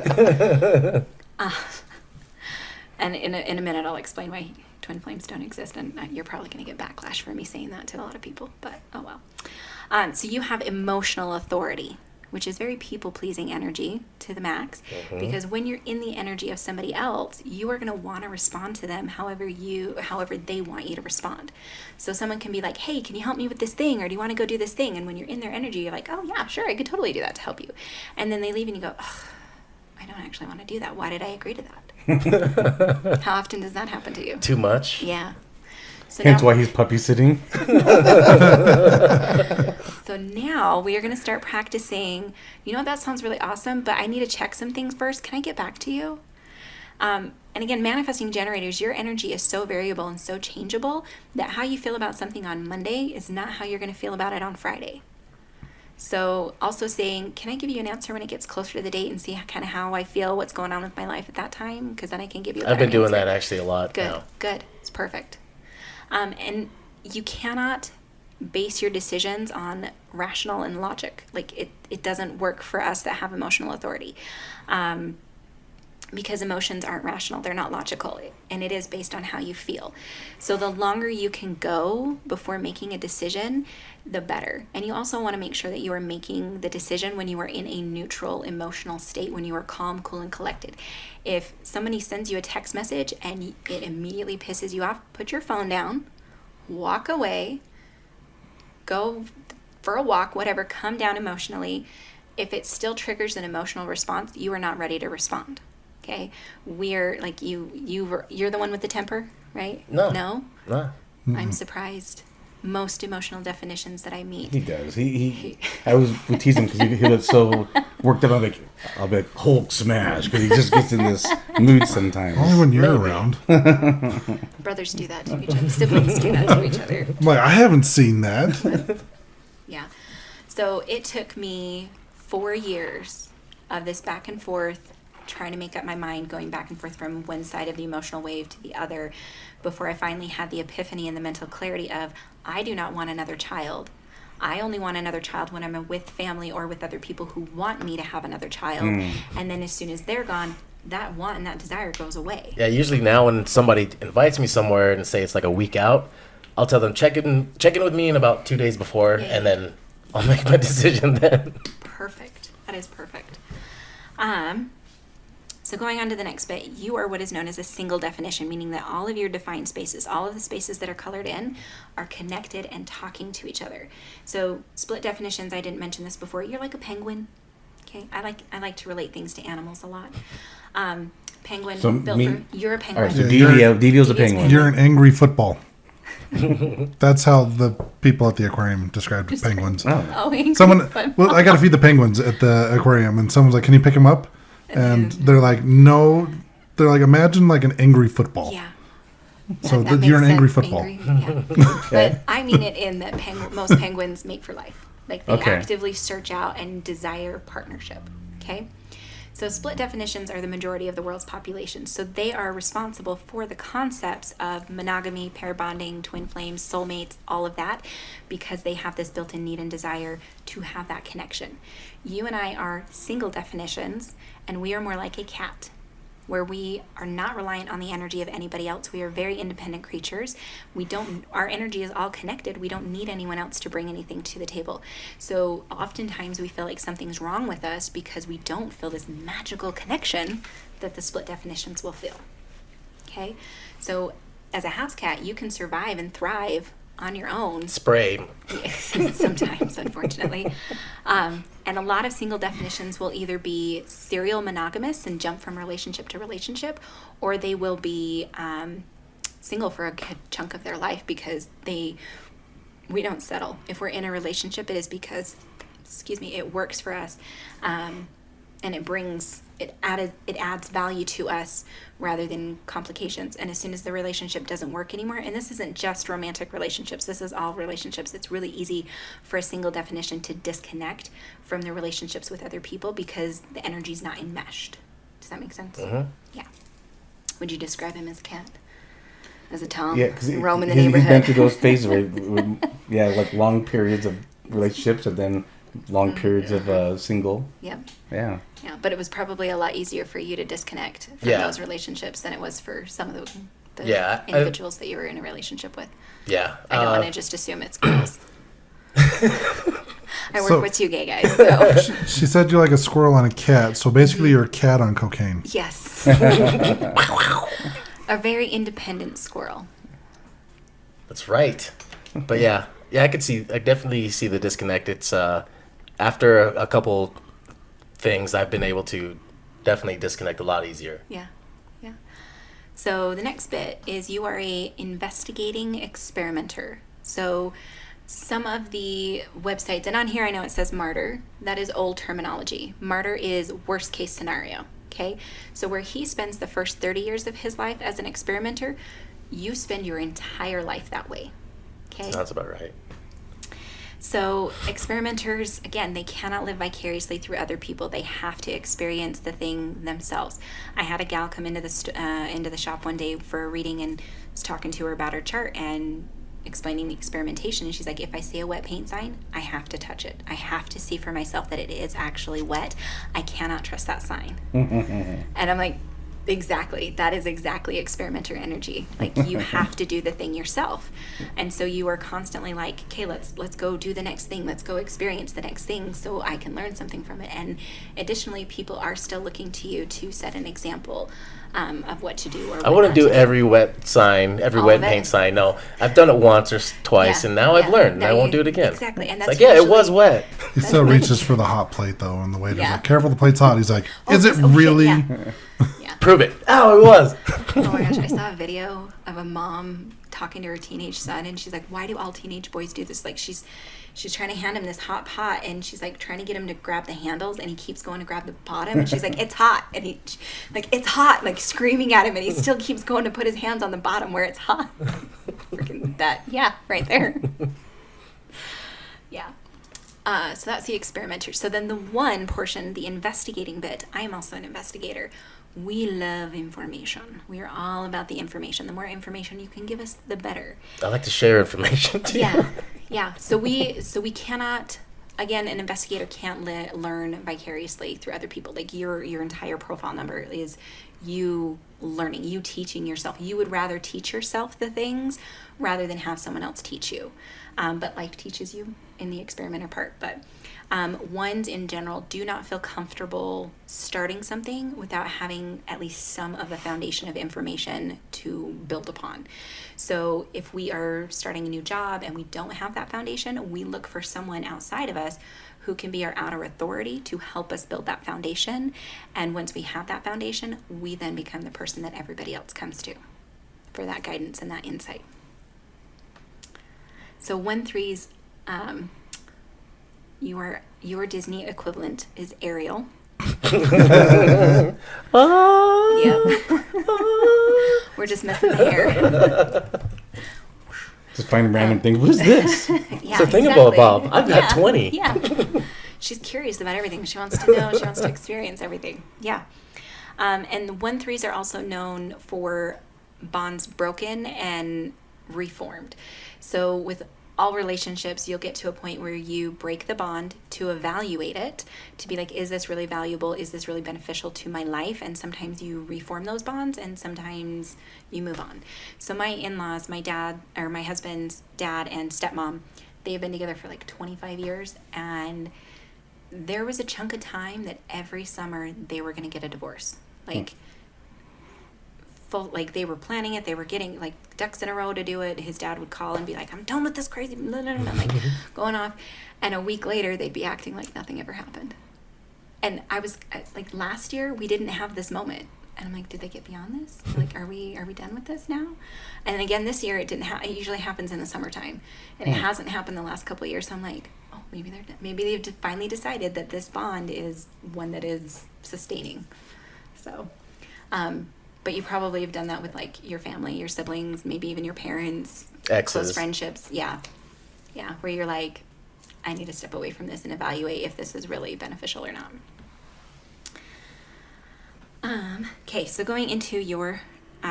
And in a minute, I'll explain why twin flames don't exist, and you're probably going to get backlash for me saying that to a lot of people, but oh well. So you have emotional authority, which is very people-pleasing energy to the max, because when you're in the energy of somebody else, you are going to want to respond to them however they want you to respond. So someone can be like, hey, can you help me with this thing? Or do you want to go do this thing? And when you're in their energy, you're like, oh yeah, sure, I could totally do that to help you. And then they leave and you go, oh, I don't actually want to do that. Why did I agree to that? How often does that happen to you? Too much? Yeah. So Hence now, why he's puppy sitting. So now we are going to start practicing. You know, that sounds really awesome, but I need to check some things first. Can I get back to you? And again, manifesting generators, your energy is so variable and so changeable that how you feel about something on Monday is not how you're going to feel about it on Friday. So also saying, can I give you an answer when it gets closer to the date and see kind of how I feel, what's going on with my life at that time? Because then I can give you a I've been better doing answer. that actually a lot Good, now. good. It's perfect. And you cannot base your decisions on rational and logic. Like it doesn't work for us that have emotional authority. Because emotions aren't rational, they're not logical, and it is based on how you feel. So the longer you can go before making a decision, the better. And you also want to make sure that you are making the decision when you are in a neutral emotional state, when you are calm, cool, and collected. If somebody sends you a text message and it immediately pisses you off, put your phone down, walk away, go for a walk, whatever, come down emotionally. If it still triggers an emotional response, you are not ready to respond. Okay, we're like you're the one with the temper, right? No. I'm surprised. Most emotional definitions that I meet. He does. He I was teasing because he looks so worked up. I'll be like Hulk smash because he just gets in this mood sometimes. Only when you're around. Brothers do that to each other. Siblings do that to each other. I'm like, I haven't seen that. Yeah. So it took me 4 years of this back and forth trying to make up my mind, going back and forth from one side of the emotional wave to the other, before I finally had the epiphany and the mental clarity of, I do not want another child. I only want another child when I'm with family or with other people who want me to have another child. And then as soon as they're gone, that want and that desire goes away. Yeah, usually now when somebody invites me somewhere and say it's like a week out, I'll tell them check in with me in about 2 days before, and then I'll make my decision then. Perfect. That is perfect. So going on to the next bit, you are what is known as a single definition, meaning that all of your defined spaces, all of the spaces that are colored in, are connected and talking to each other. So split definitions, I didn't mention this before, you're like a penguin. Okay, I like to relate things to animals a lot. Penguin, So you're a penguin. All right, so Yeah, DVO's a penguin. You're an angry football. That's how the people at the aquarium described penguins. Oh, Someone, well, I got to feed the penguins at the aquarium, and someone's like, "Can you pick them up?" And they're like, "No." They're like, "Imagine like an angry football." Yeah. So That you're an makes angry sense. football. Yeah. But I mean it in that most penguins mate for life. Like they Okay. actively search out and desire partnership. Okay? So split definitions are the majority of the world's population. So they are responsible for the concepts of monogamy, pair bonding, twin flames, soulmates, all of that, because they have this built-in need and desire to have that connection. You and I are single definitions, and we are more like a cat, where we are not reliant on the energy of anybody else. We are very independent creatures. Our energy is all connected. We don't need anyone else to bring anything to the table. So oftentimes we feel like something's wrong with us because we don't feel this magical connection that the split definitions will feel. Okay? So as a house cat, you can survive and thrive on your own. Spray. Sometimes, unfortunately. And a lot of single definitions will either be serial monogamous and jump from relationship to relationship, or they will be single for a good chunk of their life because we don't settle. If we're in a relationship, it is because, it works for us. And it adds value to us rather than complications. And as soon as the relationship doesn't work anymore, and this isn't just romantic relationships, this is all relationships, it's really easy for a single definition to disconnect from the relationships with other people because the energy's not enmeshed. Does that make sense? Mm-hmm. Yeah. Would you describe him as a cat? As a Tom? Yeah, because roaming the he's been neighborhood? through those phases where, like long periods of relationships and then long periods of single. Yep. Yeah. Yeah, but it was probably a lot easier for you to disconnect from those relationships than it was for some of the individuals that you were in a relationship with. Yeah. I don't want to just assume it's girls. I work with two gay guys, so. She said you're like a squirrel on a cat, so basically you're a cat on cocaine. Yes. A very independent squirrel. That's right. But yeah, I definitely see the disconnect. It's after a couple things, I've been able to definitely disconnect a lot easier. Yeah. So the next bit is you are a investigating experimenter. So some of the websites, and on here I know it says martyr. That is old terminology. Martyr is worst case scenario. Okay, so where he spends the first 30 years of his life as an experimenter, you spend your entire life that way. Okay. That's about right. So experimenters, again, they cannot live vicariously through other people. They have to experience the thing themselves. I had a gal come into the shop one day for a reading and was talking to her about her chart and explaining the experimentation. And she's like, if I see a wet paint sign, I have to touch it. I have to see for myself that it is actually wet. I cannot trust that sign. And I'm like, exactly. That is exactly experimenter energy. Like you have to do the thing yourself. And so you are constantly like, okay, let's go do the next thing. Let's go experience the next thing so I can learn something from it. And additionally, people are still looking to you to set an example of what to do. Or I wouldn't do every wet sign, every All wet of it. paint sign. No, I've done it once or twice, Yeah, and now I've learned. Now and I won't you- do it again. Exactly. And It's that's like, yeah, it was usually- wet. He still reaches for the hot plate though, and the waiter's Yeah. like, "Careful, the plate's hot." He's like, "Is it Oh, shit, really?" yeah. Prove it. Oh, it was. Oh my gosh, I saw a video of a mom talking to her teenage son, and she's like, why do all teenage boys do this? Like she's trying to hand him this hot pot, and she's like trying to get him to grab the handles, and he keeps going to grab the bottom, and she's like, it's hot, and it's hot, like screaming at him, and he still keeps going to put his hands on the bottom where it's hot. Freaking that, yeah, right there. Yeah. So that's the experimenter. So then the one portion, the investigating bit, I am also an investigator. We love information. We are all about the information. The more information you can give us, the better. I like to share information too. Yeah. So we cannot. Again, an investigator can't learn vicariously through other people. Like your entire profile number is you learning, you teaching yourself. You would rather teach yourself the things rather than have someone else teach you. But life teaches you in the experimenter part. But ones in general do not feel comfortable starting something without having at least some of the foundation of information to build upon. So if we are starting a new job and we don't have that foundation, we look for someone outside of us who can be our outer authority to help us build that foundation. And once we have that foundation, we then become the person that everybody else comes to for that guidance and that insight. So 1-3s, your Disney equivalent is Ariel. Yep. We're just messing the hair. Just find random things. What is this? Yeah, So think about Bob. I've got 20. Yeah. She's curious about everything. She wants to know. She wants to experience everything. Yeah. And 1-3s are also known for bonds broken and reformed. So with all relationships, you'll get to a point where you break the bond to evaluate it, to be like, is this really valuable? Is this really beneficial to my life? And sometimes you reform those bonds and sometimes you move on. So my in-laws, my dad, or my husband's dad and stepmom, they've been together for like 25 years. And there was a chunk of time that every summer they were going to get a divorce. Like, like they were planning it, they were getting like ducks in a row to do it. His dad would call and be like, I'm done with this crazy blah, blah, blah, like going off, and a week later they'd be acting like nothing ever happened. And I was like, last year we didn't have this moment, and I'm like, did they get beyond this? Like, are we done with this now? And again this year it didn't it usually happens in the summertime, and it hasn't happened the last couple of years. So I'm like, oh, maybe they're done. Maybe they've finally decided that this bond is one that is sustaining. So but you probably have done that with like your family, your siblings, maybe even your parents, Exes. close friendships. Yeah. Where you're like, I need to step away from this and evaluate if this is really beneficial or not. Okay, so going into your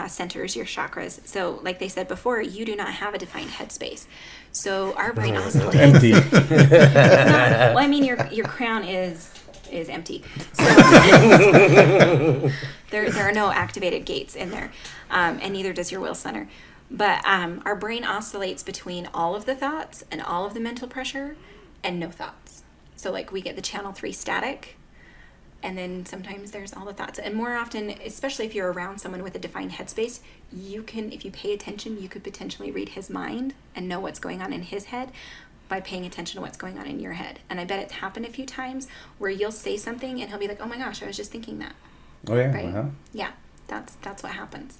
centers, your chakras. So like they said before, you do not have a defined headspace. So our brain oscillates. Empty. Well, I mean, your crown is empty. So there are no activated gates in there, and neither does your will center. But our brain oscillates between all of the thoughts and all of the mental pressure and no thoughts. So like we get the channel 3 static, and then sometimes there's all the thoughts. And more often, especially if you're around someone with a defined headspace, you can, if you pay attention, you could potentially read his mind and know what's going on in his head by paying attention to what's going on in your head. And I bet it's happened a few times where you'll say something and he'll be like, oh my gosh, I was just thinking that. Oh yeah. Right? Uh-huh. Yeah, that's what happens.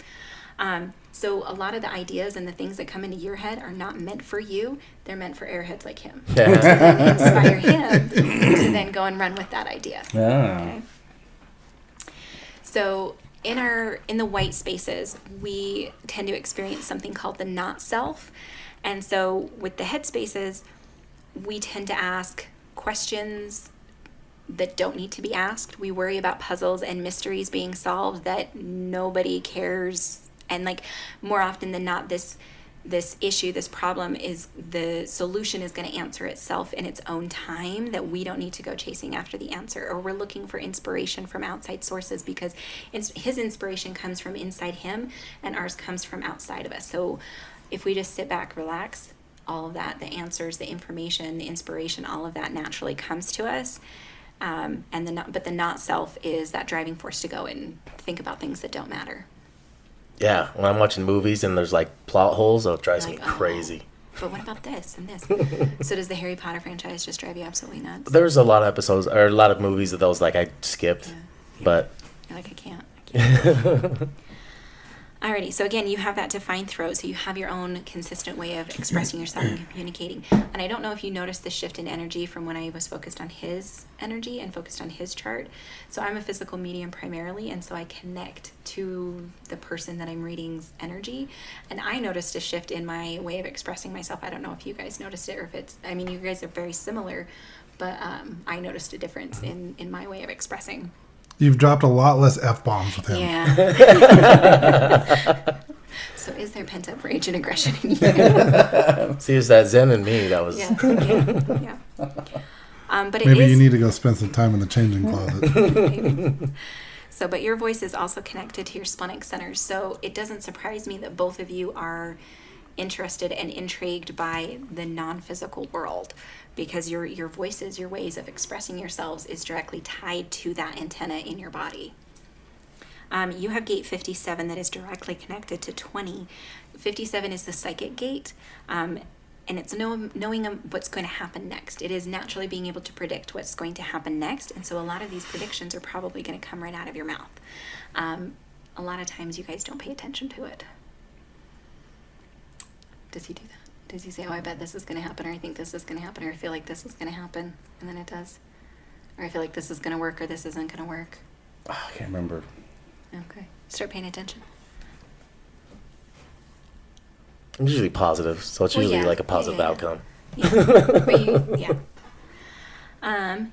So a lot of the ideas and the things that come into your head are not meant for you. They're meant for airheads like him. To then inspire him to then go and run with that idea. Okay? So in the white spaces, we tend to experience something called the not self. And so with the head spaces, we tend to ask questions that don't need to be asked. We worry about puzzles and mysteries being solved that nobody cares. And like more often than not, this issue, this problem is, the solution is going to answer itself in its own time, that we don't need to go chasing after the answer, or we're looking for inspiration from outside sources because his inspiration comes from inside him and ours comes from outside of us. So if we just sit back, relax, all of that, the answers, the information, the inspiration, all of that naturally comes to us. But the not self is that driving force to go and think about things that don't matter. Yeah, when I'm watching movies and there's like plot holes, it drives me Like, crazy. But what about this and this? So does the Harry Potter franchise just drive you absolutely nuts? There's a lot of episodes or a lot of movies of those like I skipped, Yeah. but You're like, I can't. Alrighty, so again, you have that defined throat, so you have your own consistent way of expressing yourself and communicating. And I don't know if you noticed the shift in energy from when I was focused on his energy and focused on his chart. So I'm a physical medium primarily, and so I connect to the person that I'm reading's energy. And I noticed a shift in my way of expressing myself. I don't know if you guys noticed it, or if it's, I mean, you guys are very similar, but I noticed a difference in my way of expressing. You've dropped a lot less F-bombs with him. Yeah. So is there pent-up rage and aggression in you? See, it's that Zen in me that was. Yeah. But Maybe you need to go spend some time in the changing closet. Maybe. So, but your voice is also connected to your splenic center. So it doesn't surprise me that both of you are interested and intrigued by the non-physical world, because your voices, your ways of expressing yourselves is directly tied to that antenna in your body. You have gate 57 that is directly connected to 20. 57 is the psychic gate, and it's knowing what's going to happen next. It is naturally being able to predict what's going to happen next, and so a lot of these predictions are probably going to come right out of your mouth. A lot of times you guys don't pay attention to it. Does he do that? Does he say, oh, I bet this is going to happen, or I think this is going to happen, or I feel like this is going to happen, and then it does? Or I feel like this is going to work, or this isn't going to work? I can't remember. Okay. Start paying attention. I'm usually positive, so it's usually like a positive outcome. Yeah.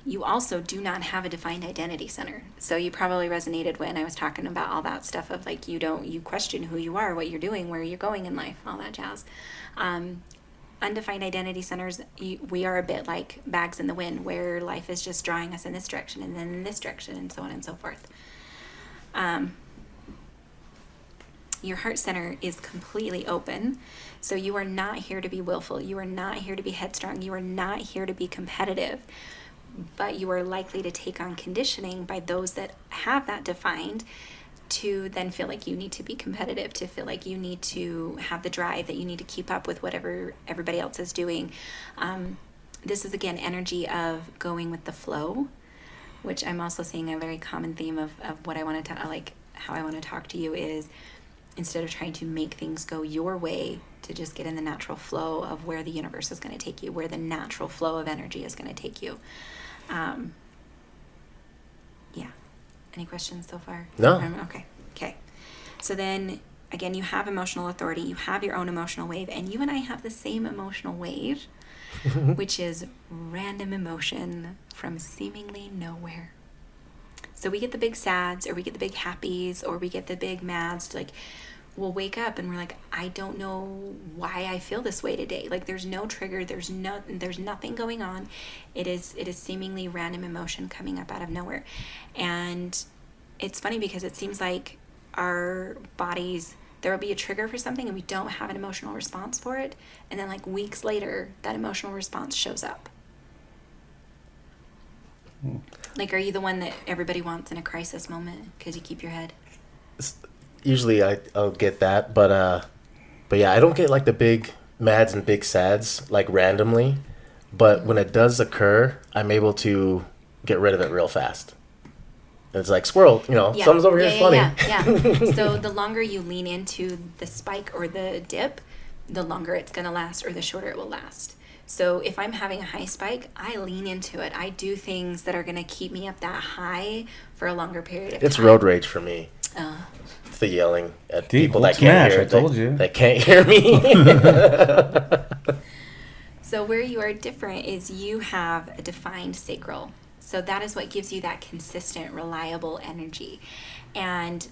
You also do not have a defined identity center. So you probably resonated when I was talking about all that stuff of like, you question who you are, what you're doing, where you're going in life, all that jazz. Undefined identity centers, we are a bit like bags in the wind, where life is just drawing us in this direction and then in this direction and so on and so forth. Your heart center is completely open. So you are not here to be willful. You are not here to be headstrong. You are not here to be competitive. But you are likely to take on conditioning by those that have that defined, to then feel like you need to be competitive, to feel like you need to have the drive, that you need to keep up with whatever everybody else is doing. This is, again, energy of going with the flow, which I'm also seeing a very common theme of what I want to like how I want to talk to you is, instead of trying to make things go your way, to just get in the natural flow of where the universe is going to take you, where the natural flow of energy is going to take you. Yeah. Any questions so far? No. Okay. So then, again, you have emotional authority. You have your own emotional wave. And you and I have the same emotional wave, which is random emotion from seemingly nowhere. So we get the big sads, or we get the big happies, or we get the big mads. Like, we'll wake up and we're like, I don't know why I feel this way today. Like, there's no trigger. There's nothing going on. It is seemingly random emotion coming up out of nowhere. And it's funny because it seems like our bodies, there will be a trigger for something and we don't have an emotional response for it. And then like weeks later, that emotional response shows up. Like, are you the one that everybody wants in a crisis moment because you keep your head? Usually I'll get that, but yeah, I don't get like the big mads and big sads like randomly, but when it does occur, I'm able to get rid of it real fast. And it's like squirrel, someone's over here funny. Yeah. So the longer you lean into the spike or the dip, the longer it's going to last, or the shorter it will last. So if I'm having a high spike, I lean into it. I do things that are going to keep me up that high for a longer period of time. It's road rage for me. It's the yelling at people that can't hear. I told you. That can't hear me. So where you are different is you have a defined sacral. So that is what gives you that consistent, reliable energy. And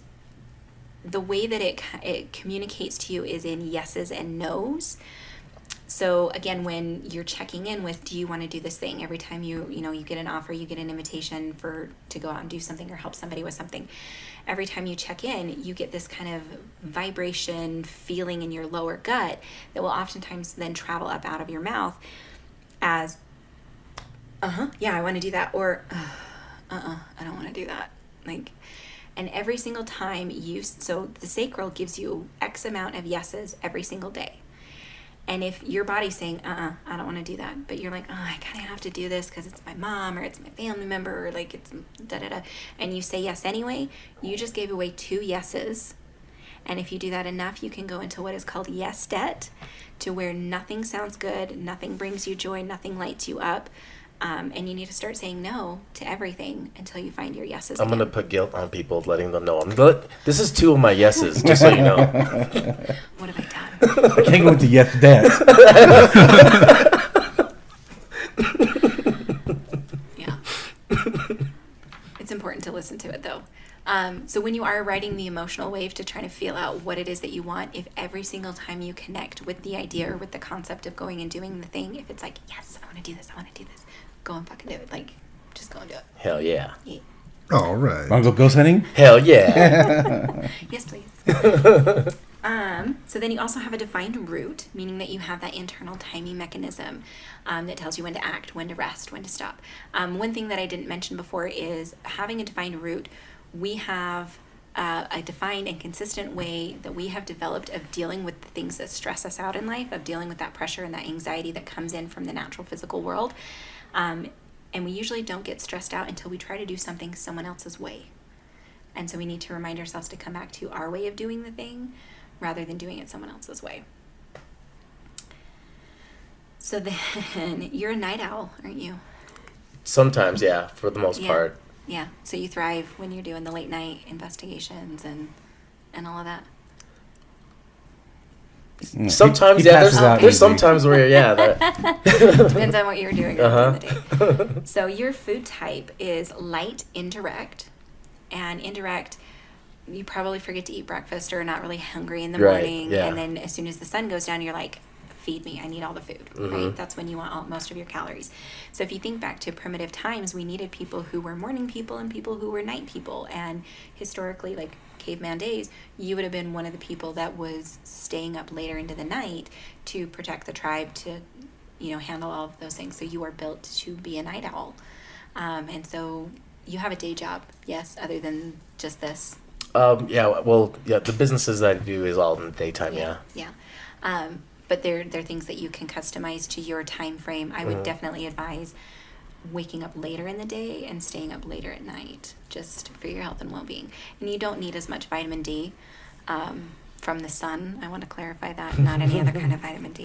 the way that it communicates to you is in yeses and nos. So again, when you're checking in with, do you want to do this thing? Every time you get an offer, you get an invitation to go out and do something or help somebody with something. Every time you check in, you get this kind of vibration feeling in your lower gut that will oftentimes then travel up out of your mouth as, yeah, I want to do that, or I don't want to do that. And every single time so the sacral gives you X amount of yeses every single day. And if your body's saying, I don't want to do that, but you're like, I kind of have to do this because it's my mom or it's my family member, or like it's da-da-da, and you say yes anyway, you just gave away 2 yeses. And if you do that enough, you can go into what is called yes debt, to where nothing sounds good, nothing brings you joy, nothing lights you up. And you need to start saying no to everything until you find your yeses. I'm again. going to put guilt on people, letting them know. This is 2 of my yeses, just so you know. What have I done? I can't go into yes debt. Yeah. It's important to listen to it, though. So when you are riding the emotional wave to try to feel out what it is that you want, if every single time you connect with the idea or with the concept of going and doing the thing, if it's like, yes, I want to do this, go and fucking do it. Like, just go and do it. Hell yeah. Yeah. All right. Want to go ghost hunting? Hell yeah. Yes, please. So then you also have a defined route, meaning that you have that internal timing mechanism that tells you when to act, when to rest, when to stop. One thing that I didn't mention before is having a defined route. We have a defined and consistent way that we have developed of dealing with the things that stress us out in life, of dealing with that pressure and that anxiety that comes in from the natural physical world. And we usually don't get stressed out until we try to do something someone else's way. And so we need to remind ourselves to come back to our way of doing the thing rather than doing it someone else's way. So then you're a night owl, aren't you? Sometimes, yeah, for the most Yeah. part. Yeah. So you thrive when you're doing the late night investigations and all of that. Sometimes, he yeah, passes out there's easy. sometimes where, yeah, that, Depends on what you're doing early in the day. So your food type is light, indirect. And indirect, you probably forget to eat breakfast or are not really hungry in the Right, morning. yeah. And then as soon as the sun goes down, you're like, feed me. I need all the food, right? That's when you want most of your calories. So if you think back to primitive times, we needed people who were morning people and people who were night people. And historically, like caveman days, you would have been one of the people that was staying up later into the night to protect the tribe, to, handle all of those things. So you are built to be a night owl. And so you have a day job, yes, other than just this. the businesses that I do is all in the daytime, yeah. Yeah. But they're things that you can customize to your time frame. I would definitely advise waking up later in the day and staying up later at night, just for your health and well-being. And you don't need as much vitamin D from the sun. I want to clarify that, not any other kind of vitamin D.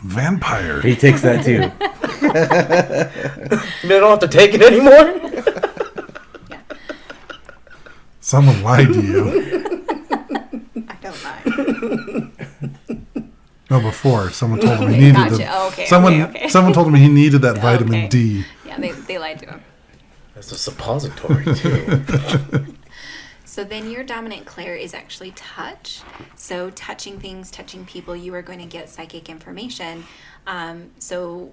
Vampire. He takes that too. You don't have to take it anymore? Yeah, Someone lied to you. I don't lie. No, before someone told him he needed Gotcha. the, Oh, okay, someone okay. someone told him he needed that vitamin Okay. D. Yeah, they lied to him. That's a suppository, too. So then your dominant clair is actually touch. So touching things, touching people, you are going to get psychic information. So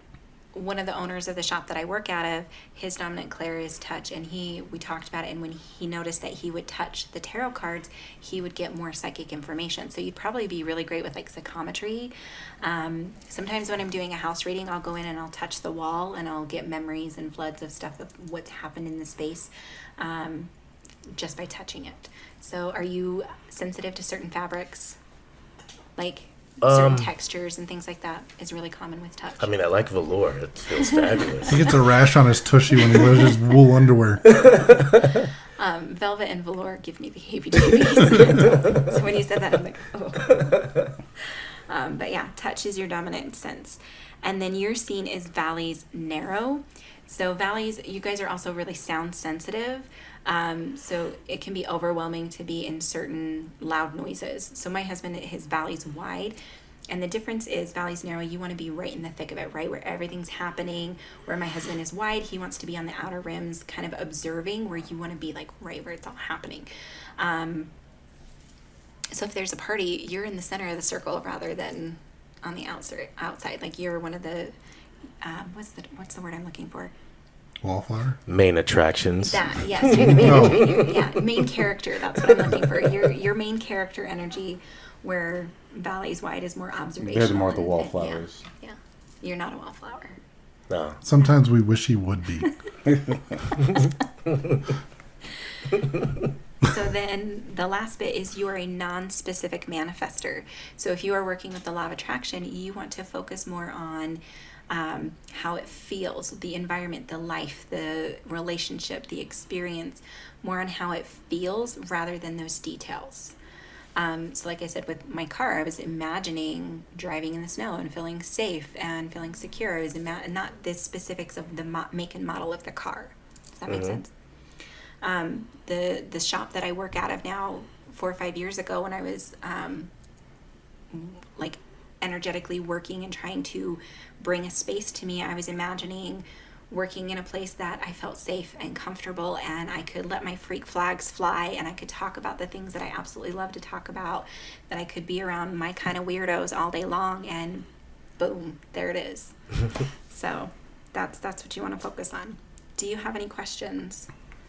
one of the owners of the shop that I work out of, his dominant clair is touch, and we talked about it, and when he noticed that he would touch the tarot cards, he would get more psychic information. So you'd probably be really great with like psychometry. Sometimes when I'm doing a house reading, I'll go in and I'll touch the wall and I'll get memories and floods of stuff of what's happened in the space just by touching it. So are you sensitive to certain fabrics? Like certain textures and things like that is really common with touch. I mean, I like velour. It feels fabulous. He gets a rash on his tushy when he wears his wool underwear. Velvet and velour give me the heebie-jeebies. So when you said that, I'm like, oh. But yeah, touch is your dominant sense. And then your scene is valleys narrow. So valleys, you guys are also really sound sensitive. So it can be overwhelming to be in certain loud noises. So my husband, his valley's wide. And the difference is valleys narrow, you want to be right in the thick of it, right where everything's happening. Where my husband is wide, he wants to be on the outer rims, kind of observing, where you want to be like right where it's all happening. So if there's a party, you're in the center of the circle rather than on the outside. Like you're one of the, what's the word I'm looking for? Wallflower? Main attractions. That, yes, you're the main, Oh. main character. That's what I'm looking for. Your main character energy, where valleys wide is more observational. They're more the and- wallflowers. Yeah, you're not a wallflower. No. Sometimes we wish he would be. So then the last bit is you are a non-specific manifester. So if you are working with the law of attraction, you want to focus more on how it feels, the environment, the life, the relationship, the experience, more on how it feels rather than those details. So like I said, with my car, I was imagining driving in the snow and feeling safe and feeling secure. I was not the specifics of the make and model of the car. Does that make sense? The shop that I work out of now, 4 or 5 years ago, when I was like energetically working and trying to bring a space to me, I was imagining working in a place that I felt safe and comfortable, and I could let my freak flags fly, and I could talk about the things that I absolutely love to talk about, that I could be around my kind of weirdos all day long, and boom, there it is. So that's what you want to focus on. Do you have any questions?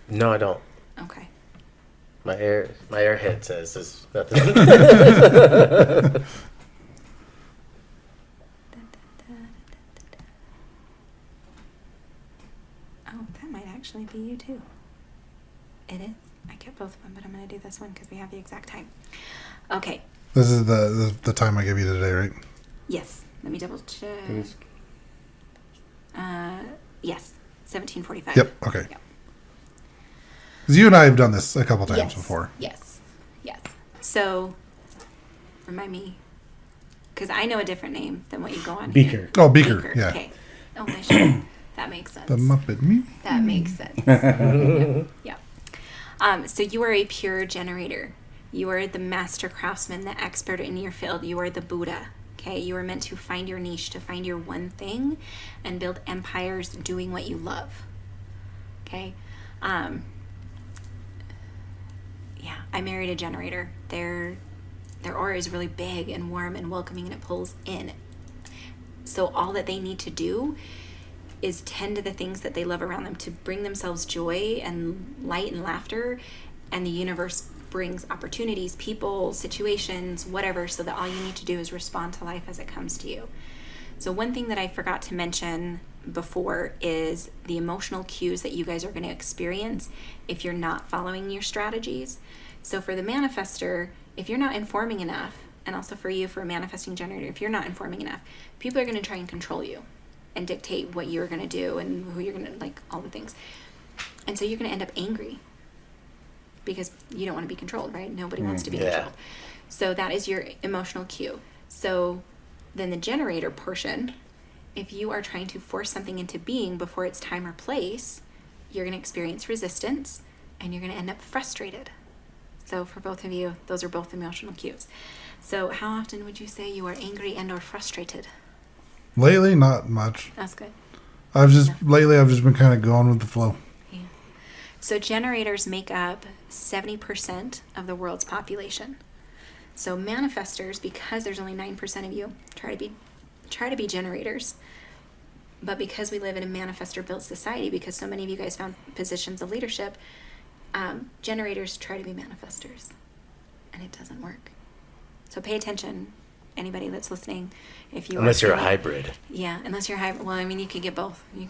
No, I don't. Okay. My airhead says there's nothing. Oh, that might actually be you too. It is. I kept both of them, but I'm going to do this one because we have the exact time. Okay. This is the time I gave you today, right? Yes. Let me double check. Yes. 17:45. Yep. Okay. Yep. Because you and I have done this a couple times before. Yes. Yes. So, remind me, because I know a different name than what you go on. Beaker. Here. Oh, Beaker. Yeah. Okay. Oh, I should. That makes sense. The Muppet Me. That makes sense. Yeah. So you are a pure generator. You are the master craftsman, the expert in your field. You are the Buddha. Okay. You are meant to find your niche, to find your one thing, and build empires doing what you love. Okay. Yeah. I married a generator. Their aura is really big and warm and welcoming, and it pulls in. So all that they need to do is tend to the things that they love around them, to bring themselves joy and light and laughter, and the universe brings opportunities, people, situations, whatever, so that all you need to do is respond to life as it comes to you. So one thing that I forgot to mention before is the emotional cues that you guys are going to experience if you're not following your strategies. So for the manifester, if you're not informing enough, and also for you, for a manifesting generator, if you're not informing enough, people are going to try and control you and dictate what you're going to do and who you're going to, like, all the things. And so you're going to end up angry because you don't want to be controlled, right? Nobody wants to be controlled. So that is your emotional cue. So then the generator portion, if you are trying to force something into being before its time or place, you're going to experience resistance and you're going to end up frustrated. So for both of you, those are both emotional cues. So how often would you say you are angry and or frustrated? Lately, not much. That's good. Lately I've just been kind of going with the flow. Yeah. So generators make up 70% of the world's population. So manifestors, because there's only 9% of you, try to be generators. But because we live in a manifestor-built society, because so many of you guys found positions of leadership, generators try to be manifestors, and it doesn't work. So pay attention, anybody that's listening. Unless you're a hybrid. Yeah, unless you're hybrid. Well, I mean, you could get both. You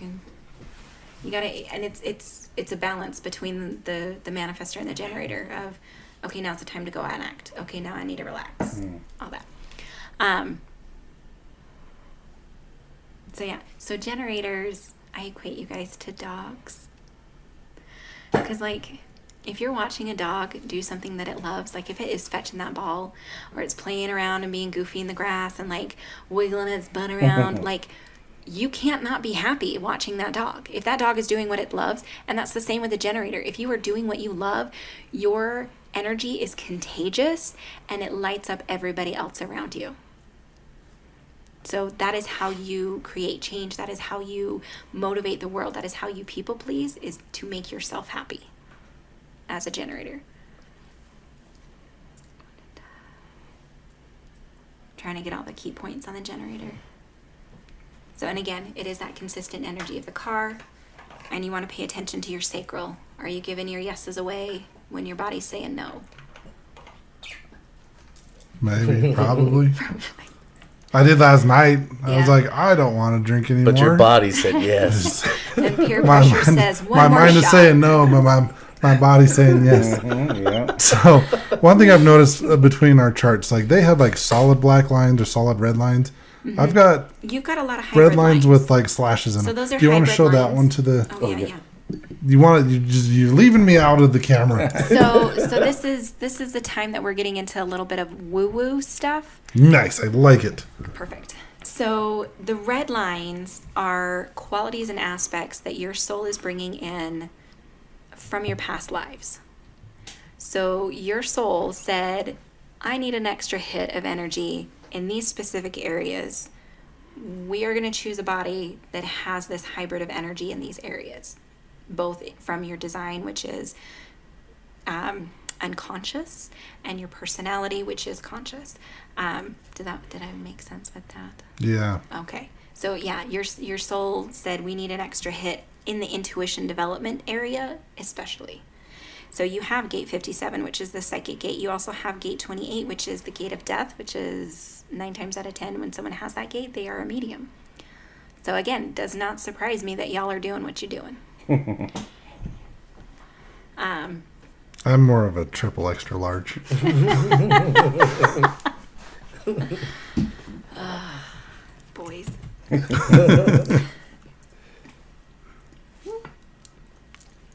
gotta, and it's a balance between the manifestor and the generator of, okay, now's the time to go out and act. Okay, now I need to relax. All that. So yeah, so generators, I equate you guys to dogs. Because, like, if you're watching a dog do something that it loves, like if it is fetching that ball or it's playing around and being goofy in the grass and like wiggling its butt around, like, you can't not be happy watching that dog. If that dog is doing what it loves, and that's the same with the generator. If you are doing what you love, your energy is contagious and it lights up everybody else around you. So that is how you create change. That is how you motivate the world. That is how you people please, is to make yourself happy as a generator. Trying to get all the key points on the generator. So, and again, it is that consistent energy of the car, and you want to pay attention to your sacral. Are you giving your yeses away when your body's saying no? Maybe, probably. I did last night. I was like, I don't want to drink anymore. But your body said yes. And peer pressure says one my more mind shot. is saying no, but my body's saying yes. Yeah. So one thing I've noticed between our charts, like they have like solid black lines or solid red lines. You've got a lot of hybrid red lines with like slashes in them. So those are Do you want to hybrid show that lines. one to the? Oh, yeah. you're leaving me out of the camera. So this is the time that we're getting into a little bit of woo-woo stuff. Nice. I like it. Perfect. So the red lines are qualities and aspects that your soul is bringing in from your past lives. So your soul said, I need an extra hit of energy in these specific areas. We are going to choose a body that has this hybrid of energy in these areas, both from your design, which is unconscious, and your personality, which is conscious. Did I make sense with that? Yeah. Okay. So yeah, your soul said we need an extra hit in the intuition development area, especially. So you have gate 57, which is the psychic gate. You also have gate 28, which is the gate of death, which is 9 times out of 10 when someone has that gate, they are a medium. So again, does not surprise me that y'all are doing what you're doing. I'm more of a triple extra large. Boys.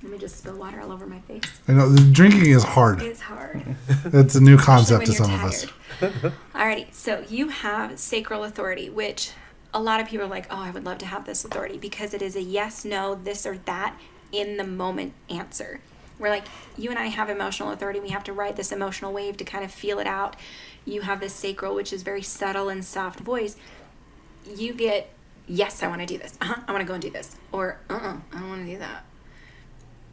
Let me just spill water all over my face. I know the drinking is hard. It's hard. It's a new concept to Especially some when of us. you're tired. Alrighty, so you have sacral authority, which a lot of people are like, oh, I would love to have this authority, because it is a yes, no, this or that in the moment answer. We're like, you and I have emotional authority. We have to ride this emotional wave to kind of feel it out. You have this sacral, which is very subtle and soft voice. You get, yes, I want to do this. I want to go and do this. Or, I don't want to do that.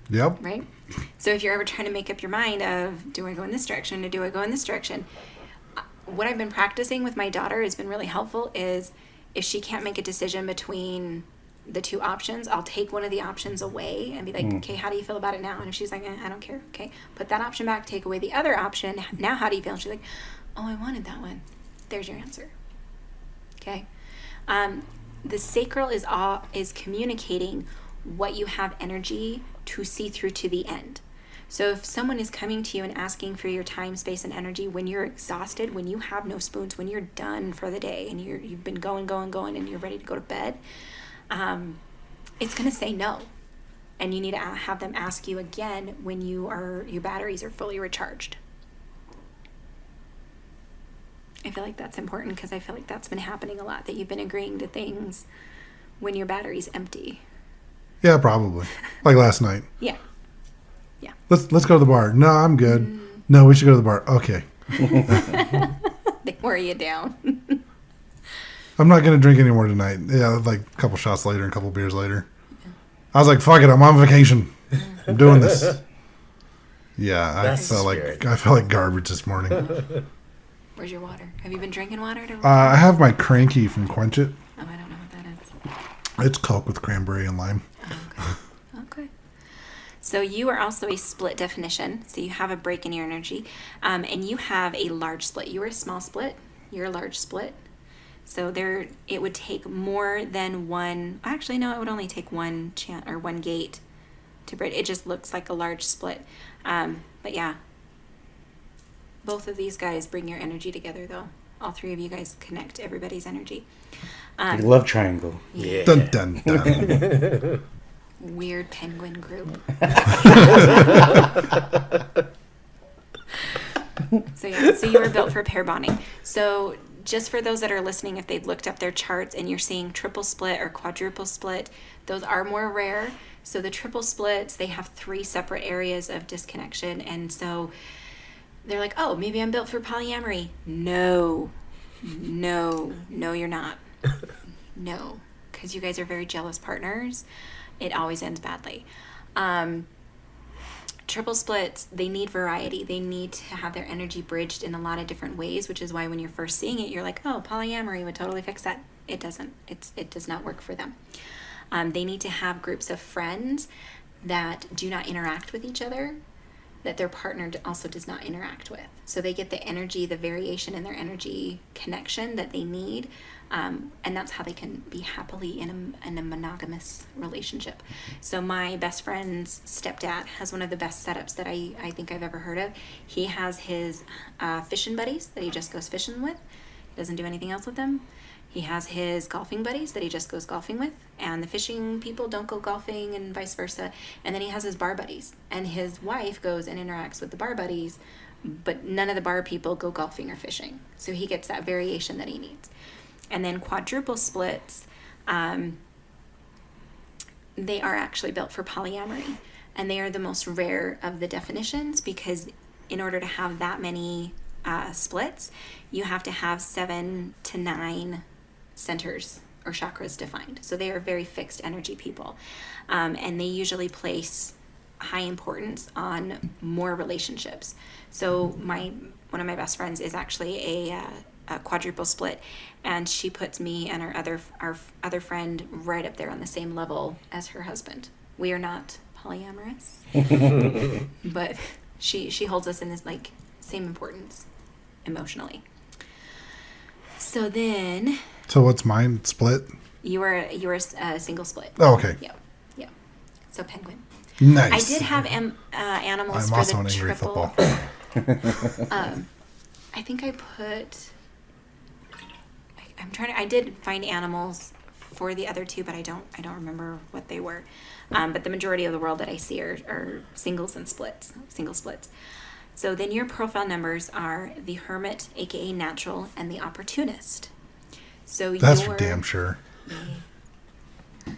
Yep. Right? So if you're ever trying to make up your mind of, do I go in this direction or do I go in this direction? What I've been practicing with my daughter has been really helpful is if she can't make a decision between the two options, I'll take one of the options away and be like, okay, how do you feel about it now? And if she's like, I don't care, okay, put that option back, take away the other option. Now how do you feel? And she's like, oh, I wanted that one. There's your answer. Okay. The sacral is communicating what you have energy to see through to the end. So if someone is coming to you and asking for your time, space, and energy when you're exhausted, when you have no spoons, when you're done for the day and you've been going, and you're ready to go to bed, it's going to say no. And you need to have them ask you again when your batteries are fully recharged. I feel like that's important because I feel like that's been happening a lot, that you've been agreeing to things when your battery's empty. Yeah, probably. Like last night. Yeah. Let's go to the bar. No, I'm good. No, we should go to the bar. Okay. They wear you down. I'm not going to drink anymore tonight. Yeah, like a couple shots later and a couple beers later. I was like, fuck it, I'm on vacation. I'm doing this. Yeah, I felt like garbage this morning. Where's your water? Have you been drinking water? I have my cranky from Quench It. Oh, I don't know what that is. It's Coke with cranberry and lime. Okay. So you are also a split definition. So you have a break in your energy. And you have a large split. You are a small split. You're a large split. So it would take more than one. Actually, no, it would only take one gate to break. It just looks like a large split. But yeah. Both of these guys bring your energy together, though. All three of you guys connect everybody's energy. Love triangle. Yeah. Dun, dun, dun. Weird penguin group. So you were built for pair bonding. So just for those that are listening, if they've looked up their charts and you're seeing triple split or quadruple split, those are more rare. So the triple splits, they have 3 separate areas of disconnection. And so they're like, oh, maybe I'm built for polyamory. No, you're not. No, because you guys are very jealous partners. It always ends badly. Triple splits, they need variety. They need to have their energy bridged in a lot of different ways, which is why when you're first seeing it, you're like, oh, polyamory would totally fix that. It doesn't. It does not work for them. They need to have groups of friends that do not interact with each other, that their partner also does not interact with. So they get the energy, the variation in their energy connection that they need. And that's how they can be happily in a monogamous relationship. So my best friend's stepdad has one of the best setups that I think I've ever heard of. He has his fishing buddies that he just goes fishing with. He doesn't do anything else with them. He has his golfing buddies that he just goes golfing with, and the fishing people don't go golfing, and vice versa. And then he has his bar buddies, and his wife goes and interacts with the bar buddies, but none of the bar people go golfing or fishing. So he gets that variation that he needs. And then quadruple splits, they are actually built for polyamory, and they are the most rare of the definitions, because in order to have that many splits, you have to have 7 to 9 centers or chakras defined. So they are very fixed energy people, and they usually place high importance on more relationships. So one of my best friends is actually a quadruple split, and she puts me and our other friend right up there on the same level as her husband. We are not polyamorous, but she holds us in this like same importance emotionally. So what's mine? Split? you were a single split. Oh, okay. Yeah. So penguin. Nice. I did have animals I'm for also the an angry triple. football. I think I put. I did find animals for the other two, but I don't remember what they were. But the majority of the world that I see are singles and splits, single splits. So then your profile numbers are the hermit, aka natural, and the opportunist. So That's for damn sure.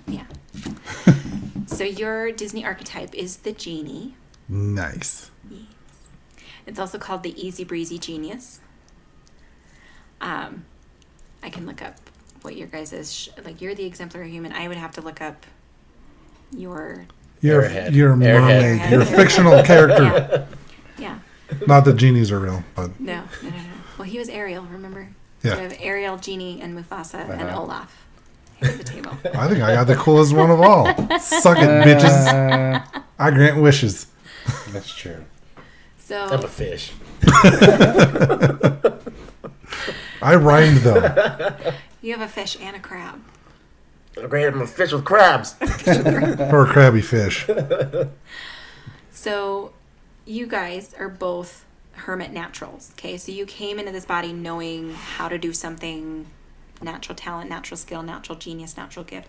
Yeah. So your Disney archetype is the genie. Nice. Yes. It's also called the easy breezy genius. I can look up what your guys is like. You're the exemplary human. I would have to look up your Airhead. Your mermaid, Airhead. your fictional character. Yeah. Not that genies are real, but No. Well, he was Ariel, remember? Yeah. So we have Ariel, Genie, and Mufasa, and Olaf. Here's the table. I think I got the coolest one of all. Suck it, bitches. I grant wishes. That's true. So I'm a fish. I rhymed though. you have a fish and a crab. I'm a fish with crabs. Or a crabby fish. So you guys are both hermit naturals, okay? So you came into this body knowing how to do something, natural talent, natural skill, natural genius, natural gift.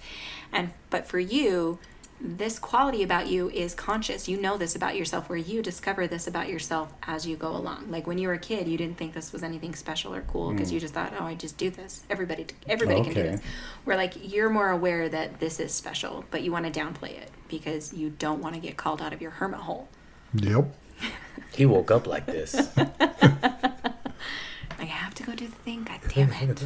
But for you, this quality about you is conscious. You know this about yourself, where you discover this about yourself as you go along. Like when you were a kid, you didn't think this was anything special or cool because you just thought, oh, I just do this. Everybody can do this. Where like you're more aware that this is special, but you want to downplay it because you don't want to get called out of your hermit hole. Yep. He woke up like this. I have to go do the thing. God damn it.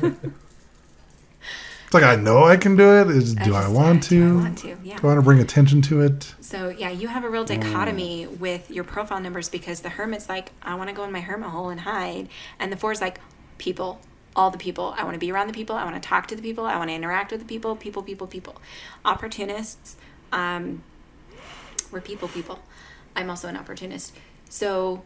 It's like I know I can do it. Do I want to? Do I want to? Yeah. Do I want to bring attention to it? So yeah, you have a real dichotomy with your profile numbers, because the hermit's like, I want to go in my hermit hole and hide, and the 4's like, people, all the people. I want to be around the people. I want to talk to the people. I want to interact with the people. People. Opportunists, we're people. I'm also an opportunist. So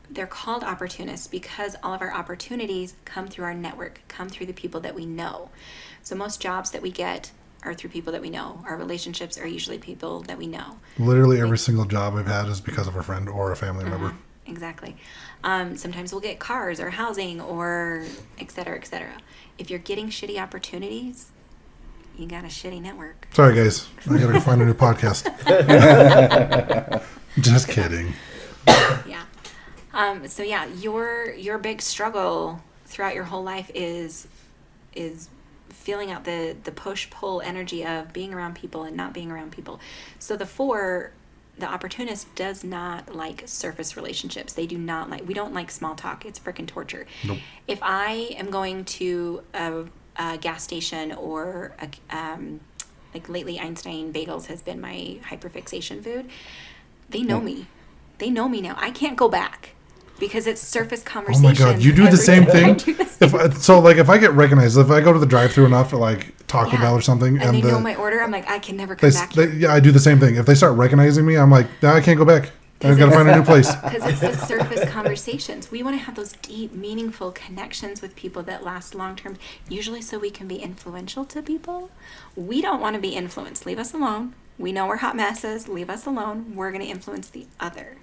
they're called opportunists because all of our opportunities come through our network, come through the people that we know. So most jobs that we get are through people that we know. Our relationships are usually people that we know. Literally every single job I've had is because of a friend or a family member. Exactly. Sometimes we'll get cars or housing or et cetera, et cetera. If you're getting shitty opportunities, you got a shitty network. Sorry, guys. I gotta go find a new podcast. Just kidding. Yeah. So yeah, your big struggle throughout your whole life is feeling out the push-pull energy of being around people and not being around people. So the 4, the opportunist, does not like surface relationships. They do not like, we don't like small talk. It's freaking torture. Nope. If I am going to a gas station or like lately Einstein Bagels has been my hyperfixation food, they know me. They know me now. I can't go back because it's surface Oh conversations. my god, you do the same thing? If I get recognized, if I go to the drive-thru enough at like Taco Bell or something, and they know my order, I'm like, I can never come back. I do the same thing. If they start recognizing me, I'm like, I can't go back. I've got to find a new place. Because it's the surface conversations. We want to have those deep, meaningful connections with people that last long term, usually so we can be influential to people. We don't want to be influenced. Leave us alone. We know we're hot messes. Leave us alone. We're going to influence the other.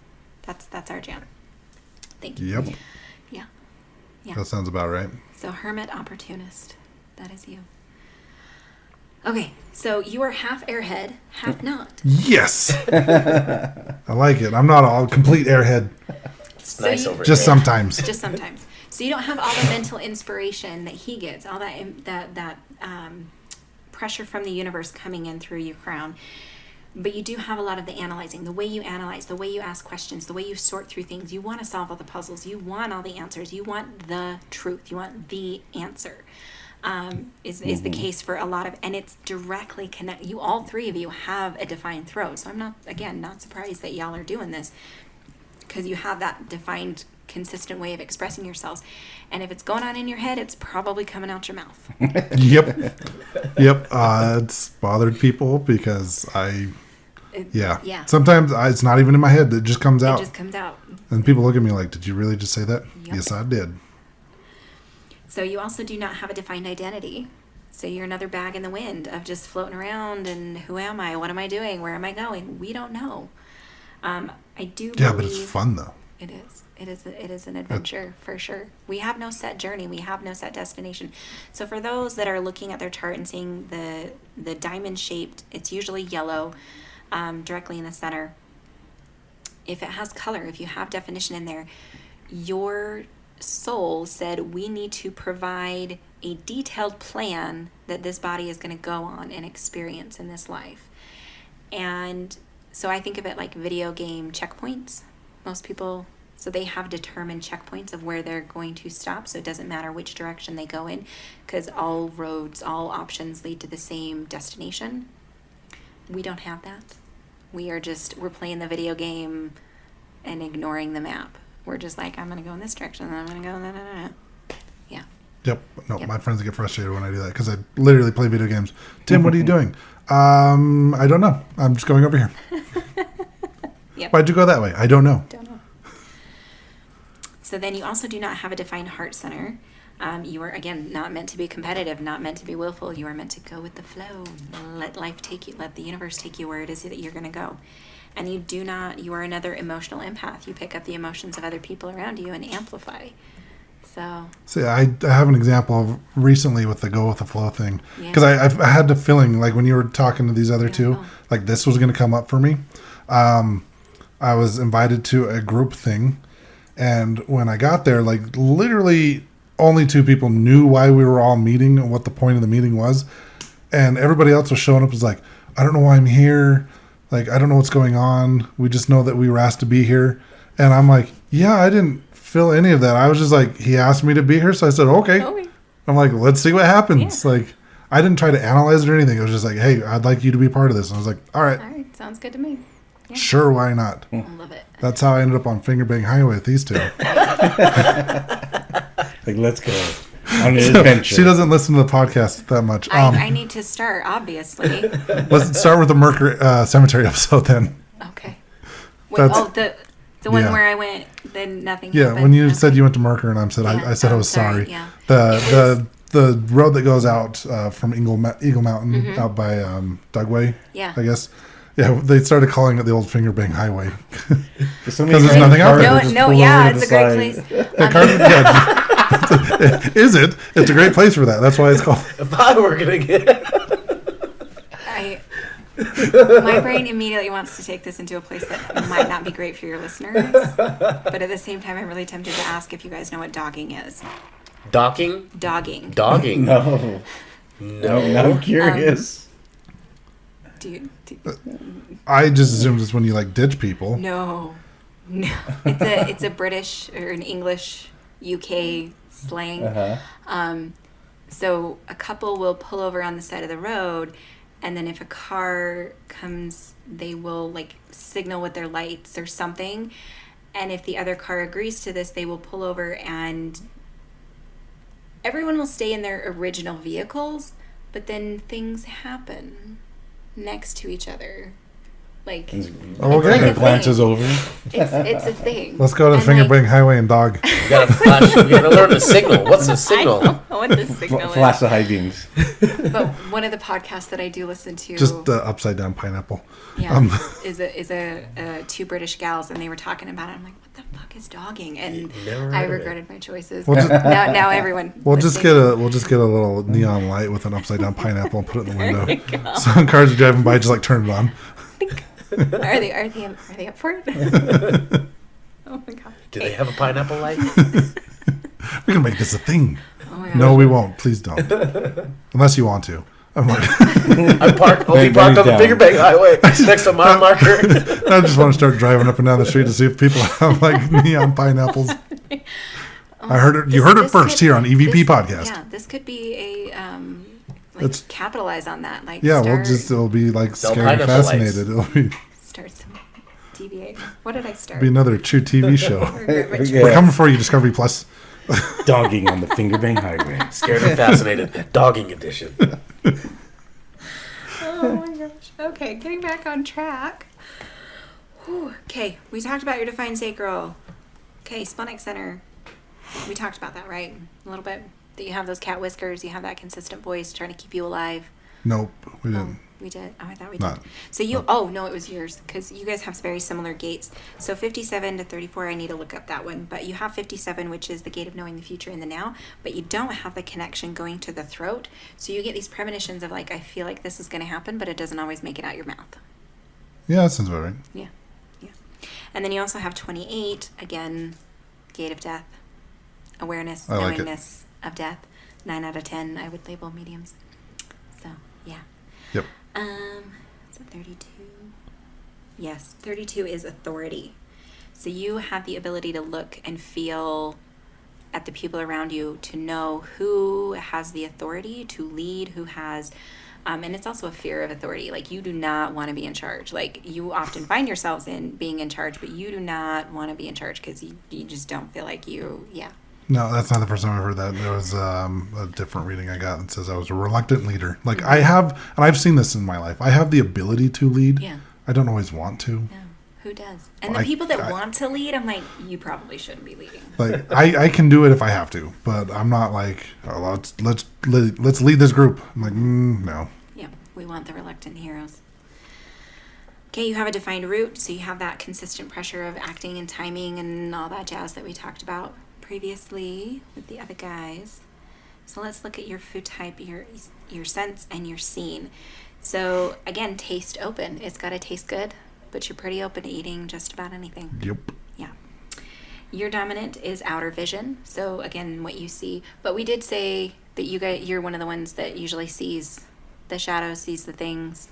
That's our jam. Thank you. Yep. Yeah. Yeah. That sounds about right. So hermit opportunist. That is you. Okay, so you are half airhead, half not. Yes. I like it. I'm not a complete airhead. It's So nice you- over Just here. sometimes. Just sometimes. So you don't have all the mental inspiration that he gets, all that pressure from the universe coming in through your crown. But you do have a lot of the analyzing, the way you analyze, the way you ask questions, the way you sort through things. You want to solve all the puzzles. You want all the answers. You want the truth. You want the answer. Is the case for a lot of, and it's directly connect. You, all three of you, have a defined throat. So I'm not surprised that y'all are doing this, because you have that defined, consistent way of expressing yourselves. And if it's going on in your head, it's probably coming out your mouth. Yep. It's bothered people because Yeah. Sometimes it's not even in my head. It just comes It out. just comes out. And people look at me like, did you really just say that? Yep. Yes, I did. So you also do not have a defined identity. So you're another bag in the wind of just floating around, and who am I? What am I doing? Where am I going? We don't know. I do Yeah, believe but it's fun though. It is. It is an adventure for sure. We have no set journey. We have no set destination. So for those that are looking at their chart and seeing the diamond shaped, it's usually yellow, directly in the center. If it has color, if you have definition in there, your soul said we need to provide a detailed plan that this body is going to go on and experience in this life. And so I think of it like video game checkpoints. Most people, so they have determined checkpoints of where they're going to stop. So it doesn't matter which direction they go in, because all roads, all options lead to the same destination. We don't have that. We're playing the video game and ignoring the map. We're just like, I'm going to go in this direction, and I'm going to go in that. Yeah. Yep. No, Yep. my friends get frustrated when I do that because I literally play video games. Tim, what are you doing? I don't know. I'm just going over here. Yep. Why'd you go that way? I don't know. Don't know. So then you also do not have a defined heart center. You are, again, not meant to be competitive, not meant to be willful. You are meant to go with the flow. Let life take you, let the universe take you where it is that you're going to go. And you are another emotional empath. You pick up the emotions of other people around you and amplify. So. See, I have an example of recently with the go with the flow thing. Yeah. Because I had the feeling, like when you were talking to these other two, like this was going to come up for me. I was invited to a group thing. And when I got there, like literally only two people knew why we were all meeting and what the point of the meeting was. And everybody else was showing up was like, I don't know why I'm here. Like, I don't know what's going on. We just know that we were asked to be here. And I'm like, yeah, I didn't feel any of that. I was just like, he asked me to be here. So I said, okay. I'm like, let's see what happens. Yeah. Like, I didn't try to analyze it or anything. It was just like, hey, I'd like you to be part of this. And I was like, all right, All right. Sounds good to me. Yeah. sure, why not? I love it. That's how I ended up on Finger Bang Highway with these two. Like, let's go on an adventure. She doesn't listen to the podcast that much. I need to start, obviously. Let's start with the Mercury Cemetery episode then. Okay. Wait, That's- the one yeah. where I went, then nothing Yeah, happened. when you Okay. said you went to Mercury and Yeah. I said I Oh, was sorry. yeah. The road that goes out from Eagle Mountain out by Dugway, Yeah. I guess. Yeah, they started calling it the old Finger Bang Highway. Because there's nothing out there. It's a great place. Is it? It's a great place for that. That's why it's called. If I were gonna get, My brain immediately wants to take this into a place that might not be great for your listeners. But at the same time, I'm really tempted to ask if you guys know what dogging is. docking, Dogging. dogging. No. No. I'm curious. Dude. I just assumed it's when you like ditch people. No. It's a British or an English UK slang. So a couple will pull over on the side of the road, and then if a car comes, they will like signal with their lights or something. And if the other car agrees to this, they will pull over, and everyone will stay in their original vehicles, but then things happen next to each other. Like, Oh, it's okay. like a It glances thing. over. It's a thing. Let's go to the And, Finger like, Bang Highway and dog. You gotta flash. You gotta learn the signal. What's the I signal? don't know what the signal Flash is. the high beams. But one of the podcasts that I do listen to, Just the upside down pineapple. yeah, is a two British gals, and they were talking about it. I'm like, what the fuck is dogging? And Never I heard of it. regretted my choices. We'll just- now everyone. We'll just listening- get a little neon light with an upside down pineapple and put it in the window. So when cars are driving by, just like turn it on. Are they up for it? Oh my god. Do they have a pineapple light? We can make this a thing. Oh my god. No, we won't. Please don't. Unless you want to. I'm like, I only parked on the down. Finger Bang Highway next to mile marker. I just want to start driving up and down the street to see if people have like neon pineapples. I heard it. You heard it This first could- here on EVP this- podcast. Yeah, this could be a It's- capitalize on that. Like Yeah, start, it'll be like Sell scared and pineapple fascinated. It'll be start some deviate. What did I start? another true TV show. Yeah. We're coming for you, Discovery Plus. Dogging on the Finger Bang Highway. Scared and fascinated. Dogging edition. Oh my gosh. Okay, getting back on track. Whew. Okay, we talked about your defined sacral. Okay, splenic center. We talked about that, right? A little bit. That you have those cat whiskers, you have that consistent voice trying to keep you alive. Nope, we didn't. We did. Oh, I thought we Not- did. So you. Oh no, it was yours because you guys have very similar gates. So 57 to 34. I need to look up that one. But you have 57, which is the gate of knowing the future in the now. But you don't have the connection going to the throat. So you get these premonitions of like, I feel like this is going to happen, but it doesn't always make it out your mouth. Yeah, that sounds about right. Yeah. And then you also have 28. Again, gate of death, awareness, I like it. knowingness of death. 9 out of 10. I would label mediums. So yeah. Yep. So 32. Yes, 32 is authority. So you have the ability to look and feel at the people around you to know who has the authority to lead, who has, and it's also a fear of authority. Like you do not want to be in charge. Like you often find yourselves in being in charge, but you do not want to be in charge because you just don't feel like yeah. No, that's not the first time I've heard that. There was a different reading I got that says I was a reluctant leader. Like I have, and I've seen this in my life. I have the ability to lead. Yeah. I don't always want to. No. Who does? And Well, the people that I- want to lead, I'm like, you probably shouldn't be leading. Like I can do it if I have to, but I'm not like, oh, let's lead this group. I'm like, no. Yeah, we want the reluctant heroes. Okay, you have a defined route, so you have that consistent pressure of acting and timing and all that jazz that we talked about previously with the other guys. So let's look at your food type, your sense, and your scene. So again, taste open. It's got to taste good, but you're pretty open to eating just about anything. Yep. Yeah. Your dominant is outer vision. So again, what you see. But we did say that you're one of the ones that usually sees the shadows, sees the things.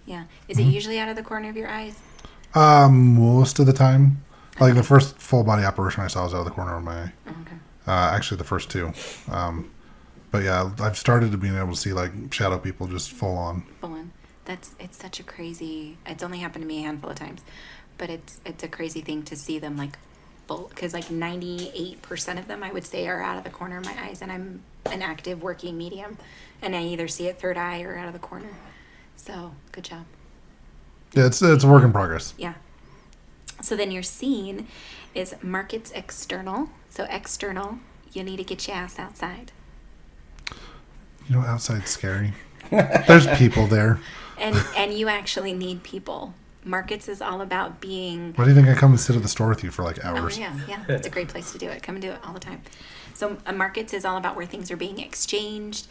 Yeah. Is it usually out of the corner of your eyes? Most of the time. Like the first full body apparition I saw was out of the corner of my eye. Okay. Actually, the first two. But yeah, I've started to being able to see like shadow people just full on. Full on. It's such a crazy. It's only happened to me a handful of times, but it's a crazy thing to see them like full, because like 98% of them I would say are out of the corner of my eyes, and I'm an active working medium, and I either see it third eye or out of the corner. So good job. Yeah, it's a work in progress. Yeah. So then your scene is markets external. So external, you need to get your ass outside. You know, outside's scary. There's people there. And you actually need people. Markets is all about being... Why do you think I come and sit at the store with you for like Oh, hours? yeah. It's a great place to do it. Come and do it all the time. So markets is all about where things are being exchanged.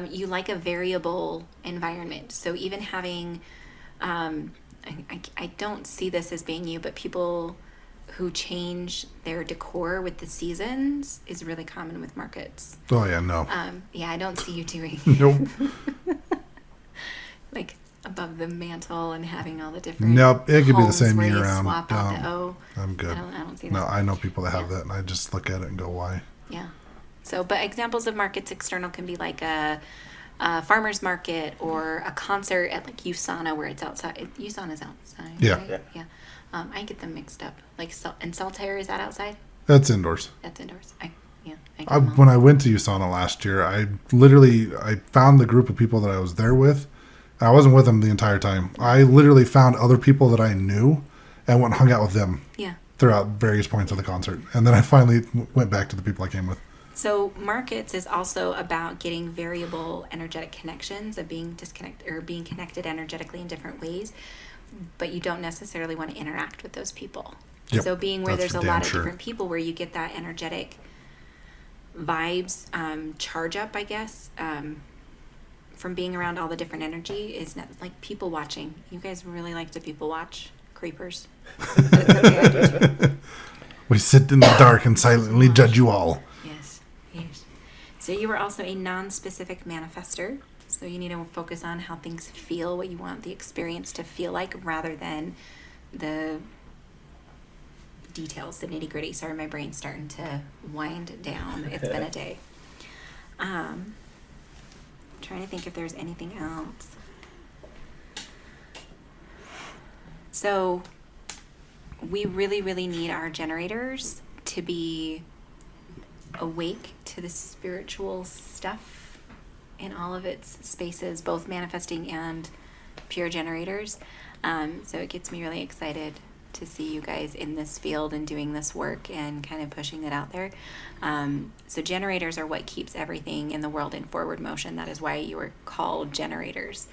You like a variable environment. So even having... I don't see this as being you, but people who change their decor with the seasons is really common with markets. Oh yeah, no. Yeah, I don't see you doing Nope. like above the mantle and having all the different. Nope. It could be the homes same where year you round. Swap out the O. I'm good. I don't see that. No, I know people that have that, and I just look at it and go, "Why?" Yeah. So, but examples of markets external can be like a farmer's market or a concert at like USANA where it's outside. USANA's outside. Yeah. Right? Yeah. I get them mixed up. Like, and Saltaire, is that outside? That's indoors. That's indoors. I get them all. When I went to USANA last year, I found the group of people that I was there with, I wasn't with them the entire time. I literally found other people that I knew and went and hung out with them throughout various points of the concert. And then I finally went back to the people I came with. So markets is also about getting variable energetic connections, of being being connected energetically in different ways, but you don't necessarily want to interact with those people. Yep, so being where that's there's for a lot damn of sure. different people where you get that energetic vibes, charge up, I guess, from being around all the different energy is not, like people watching. You guys really like to people watch creepers. That's okay, I do too. We sit in the dark and silently judge you all. Yes. So you are also a non-specific manifester. So you need to focus on how things feel, what you want the experience to feel like, rather than the details, the nitty-gritty. Sorry, my brain's starting to wind down. It's been a day. Trying to think if there's anything else. So we really, really need our generators to be awake to the spiritual stuff in all of its spaces, both manifesting and pure generators. So it gets me really excited to see you guys in this field and doing this work and kind of pushing it out there. So generators are what keeps everything in the world in forward motion. That is why you are called generators.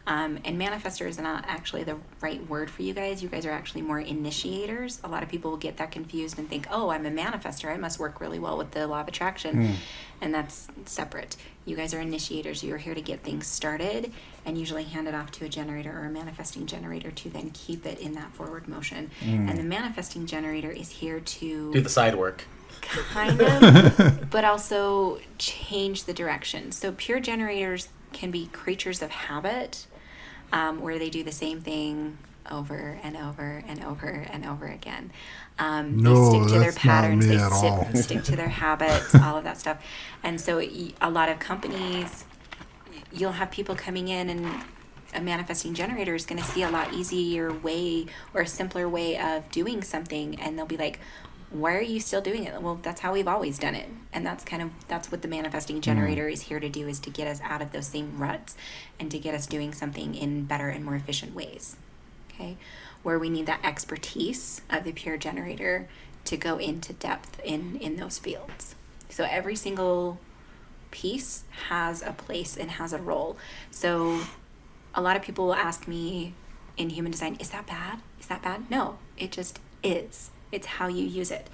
And manifester is not actually the right word for you guys. You guys are actually more initiators. A lot of people will get that confused and think, oh, I'm a manifester. I must work really well with the law of attraction. And that's separate. You guys are initiators. You're here to get things started and usually hand it off to a generator or a manifesting generator to then keep it in that forward motion. And the manifesting generator is here to do the side work. Kind of, but also change the direction. So pure generators can be creatures of habit, where they do the same thing over and over and over and over again. No, they stick to their that's not patterns, me they at all. stick to their habits, all of that stuff. And so a lot of companies, you'll have people coming in, and a manifesting generator is going to see a lot easier way or a simpler way of doing something, and they'll be like, why are you still doing it? Well, that's how we've always done it. And that's what the manifesting generator is here to do, is to get us out of those same ruts and to get us doing something in better and more efficient ways. Okay? Where we need that expertise of the pure generator to go into depth in those fields. So every single piece has a place and has a role. So a lot of people will ask me in human design, is that bad? Is that bad? No, it just is. It's how you use it.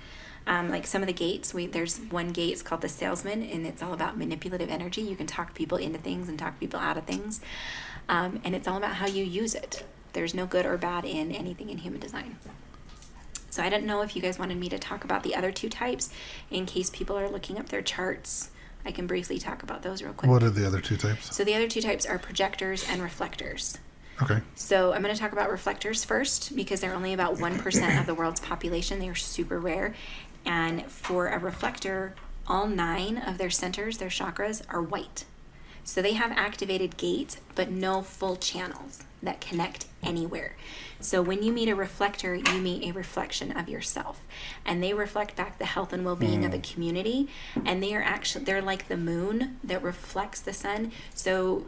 Like some of the gates, there's one gate, it's called the salesman, and it's all about manipulative energy. You can talk people into things and talk people out of things. And it's all about how you use it. There's no good or bad in anything in human design. So I don't know if you guys wanted me to talk about the other two types in case people are looking up their charts. I can briefly talk about those real quick. What are the other two types? So the other two types are projectors and reflectors. Okay. So I'm going to talk about reflectors first because they're only about 1% of the world's population. They are super rare. And for a reflector, all 9 of their centers, their chakras, are white. So they have activated gates, but no full channels that connect anywhere. So when you meet a reflector, you meet a reflection of yourself. And they reflect back the health and well-being of a community. And they're like the moon that reflects the sun. So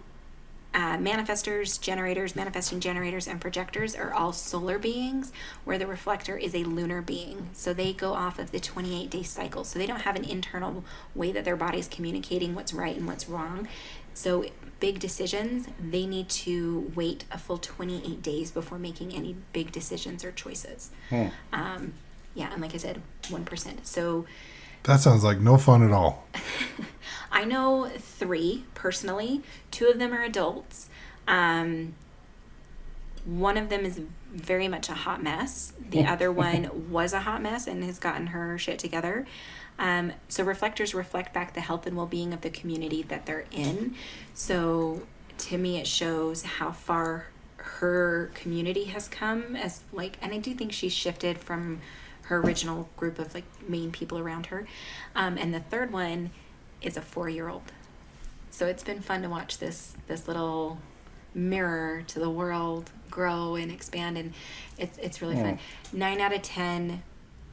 manifestors, generators, manifesting generators, and projectors are all solar beings, where the reflector is a lunar being. So they go off of the 28-day cycle. So they don't have an internal way that their body's communicating what's right and what's wrong. So big decisions, they need to wait a full 28 days before making any big decisions or choices. And like I said, 1%. So that sounds like no fun at all. I know 3 personally. 2 of them are adults. One of them is very much a hot mess. The other one was a hot mess and has gotten her shit together. So reflectors reflect back the health and well-being of the community that they're in. So to me, it shows how far her community has come and I do think she's shifted from her original group of main people around her. And the third one is a 4-year-old. So it's been fun to watch this little mirror to the world grow and expand, and it's really fun. 9 out of 10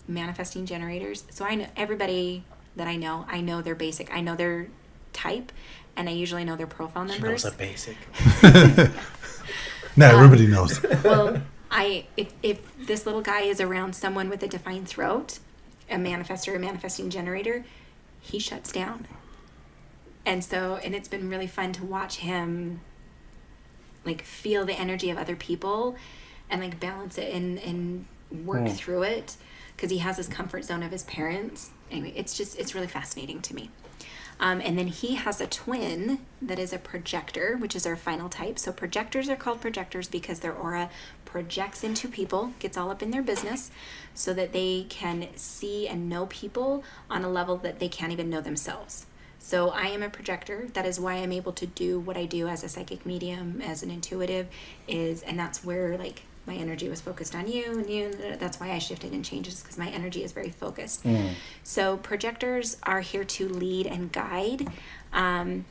manifesting generators. So I know everybody that I know their basic, I know their type, and I usually know their profile numbers. She knows a basic. No, everybody knows. Well, if this little guy is around someone with a defined throat, a manifestor, a manifesting generator, he shuts down. And it's been really fun to watch him like feel the energy of other people and like balance it and work through it, because he has his comfort zone of his parents. Anyway, it's really fascinating to me. And then he has a twin that is a projector, which is our final type. So projectors are called projectors because their aura projects into people, gets all up in their business, so that they can see and know people on a level that they can't even know themselves. So I am a projector. That is why I'm able to do what I do as a psychic medium, as an intuitive, and that's where like my energy was focused on you and you. That's why I shifted and changes, because my energy is very focused. So projectors are here to lead and guide on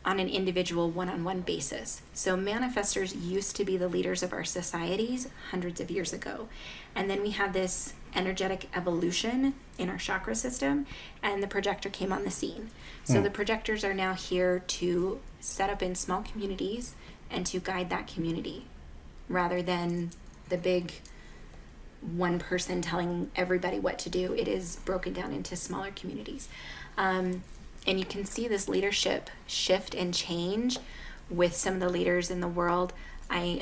an individual one-on-one basis. So manifestors used to be the leaders of our societies hundreds of years ago. And then we had this energetic evolution in our chakra system, and the projector came on the scene. So the projectors are now here to set up in small communities and to guide that community, rather than the big one person telling everybody what to do. It is broken down into smaller communities. And you can see this leadership shift and change with some of the leaders in the world. I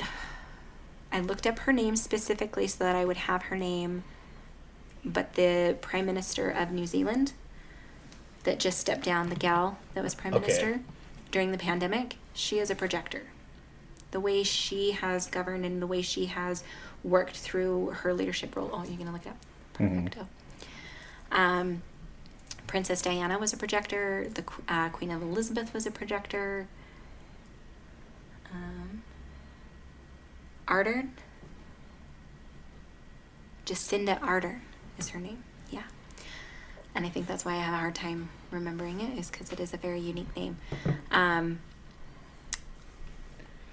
looked up her name specifically so that I would have her name, but the Prime Minister of New Zealand that just stepped down, the gal that was Prime Minister during the pandemic, she is a projector. The way she has governed and the way she has worked through her leadership role. Oh, you're going to look it up? Perfecto. Princess Diana was a projector. The Queen of Elizabeth was a projector. Ardern. Jacinda Ardern is her name. Yeah. And I think that's why I have a hard time remembering it, is because it is a very unique name.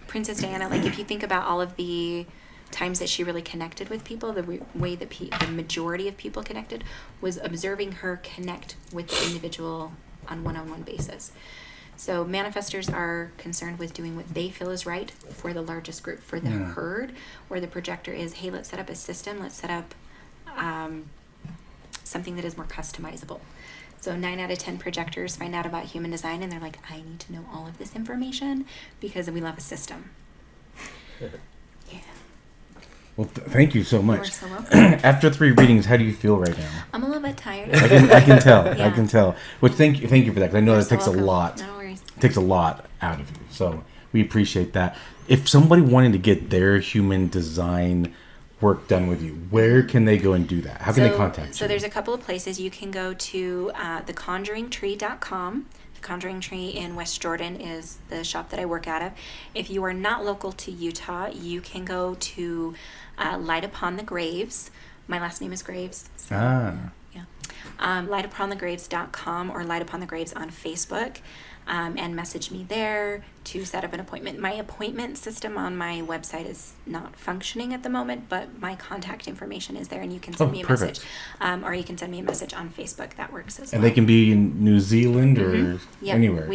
Princess Diana, like if you think about all of the times that she really connected with people, the way that the majority of people connected was observing her connect with the individual on one-on-one basis. So manifestors are concerned with doing what they feel is right for the largest group, for the herd, where the projector is, hey, let's set up a system, let's set up something that is more customizable. So 9 out of 10 projectors find out about human design and they're like, I need to know all of this information because we love a system. Yeah. Well, thank you so much. You're so welcome. After 3 readings, how do you feel right now? I'm a little bit tired. I can tell. Yeah. I can tell. Well, thank you for that, because I know You're that takes so a welcome. lot. No worries. It takes a lot out of you. So we appreciate that. If somebody wanted to get their human design work done with you, where can they go and do that? How can they contact you? So there's a couple of places. You can go to theconjuringtree.com. The Conjuring Tree in West Jordan is the shop that I work out of. If you are not local to Utah, you can go to Light Upon the Graves. My last name is Graves. So, yeah. Lightuponthegraves.com or Light Upon the Graves on Facebook. And message me there to set up an appointment. My appointment system on my website is not functioning at the moment, but my contact information is there, and you can send me a message. Or you can send me a message on Facebook. That works as well. And they can be in New Zealand or anywhere.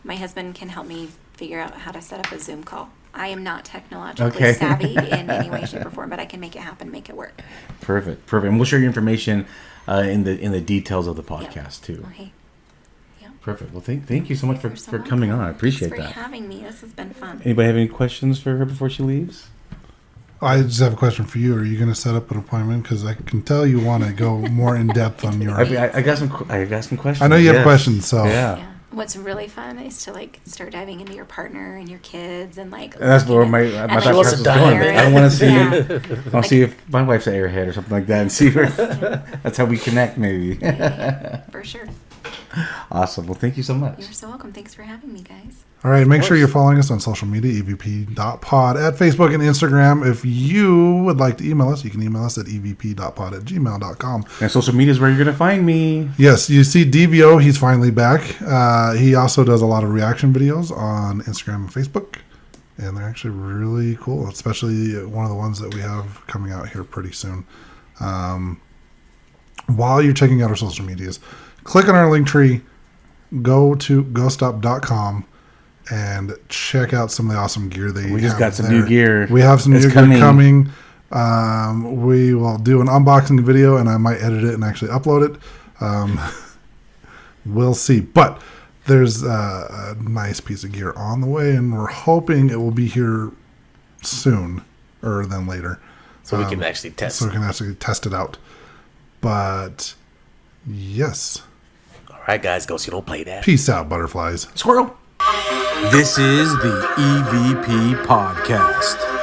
My husband can help me figure out how to set up a Zoom call. I am not technologically savvy in any way, shape, or form, but I can make it happen, make it work. Perfect. And we'll share your information in the details of the podcast too. Okay. Perfect. Well, thank you so much for coming on. I appreciate that. Thanks for having me. This has been fun. Anybody have any questions for her before she leaves? I just have a question for you. Are you going to set up an appointment? Because I can tell you want to go more in depth on your. I got some questions. I know you have questions. So yeah. What's really fun is to start diving into your partner and your kids and And that's where my thought process is going. I want to see. I'll see if my wife's an airhead or something like that, and see where. That's how we connect, maybe. For sure. Awesome. Well, thank you so much. You're so welcome. Thanks for having me, guys. All right, make sure you're following us on social media, evp.pod at Facebook and Instagram. If you would like to email us, you can email us at evp.pod@gmail.com. And social media is where you're going to find me. Yes, you see DVO, he's finally back. He also does a lot of reaction videos on Instagram and Facebook, and they're actually really cool, especially one of the ones that we have coming out here pretty soon. While you're checking out our social medias, click on our link tree, go to ghoststop.com, and check out some of the awesome gear they We just have got some there. new gear. We have some It's new gear coming. We will do an unboxing video, and I might edit it and actually upload it. We'll see. But there's a nice piece of gear on the way, and we're hoping it will be here soon or than later. So we can actually test. So we can actually test it out. But yes. All right, guys, go see. Don't play that. Peace out, butterflies. Squirrel. This is the EVP Podcast.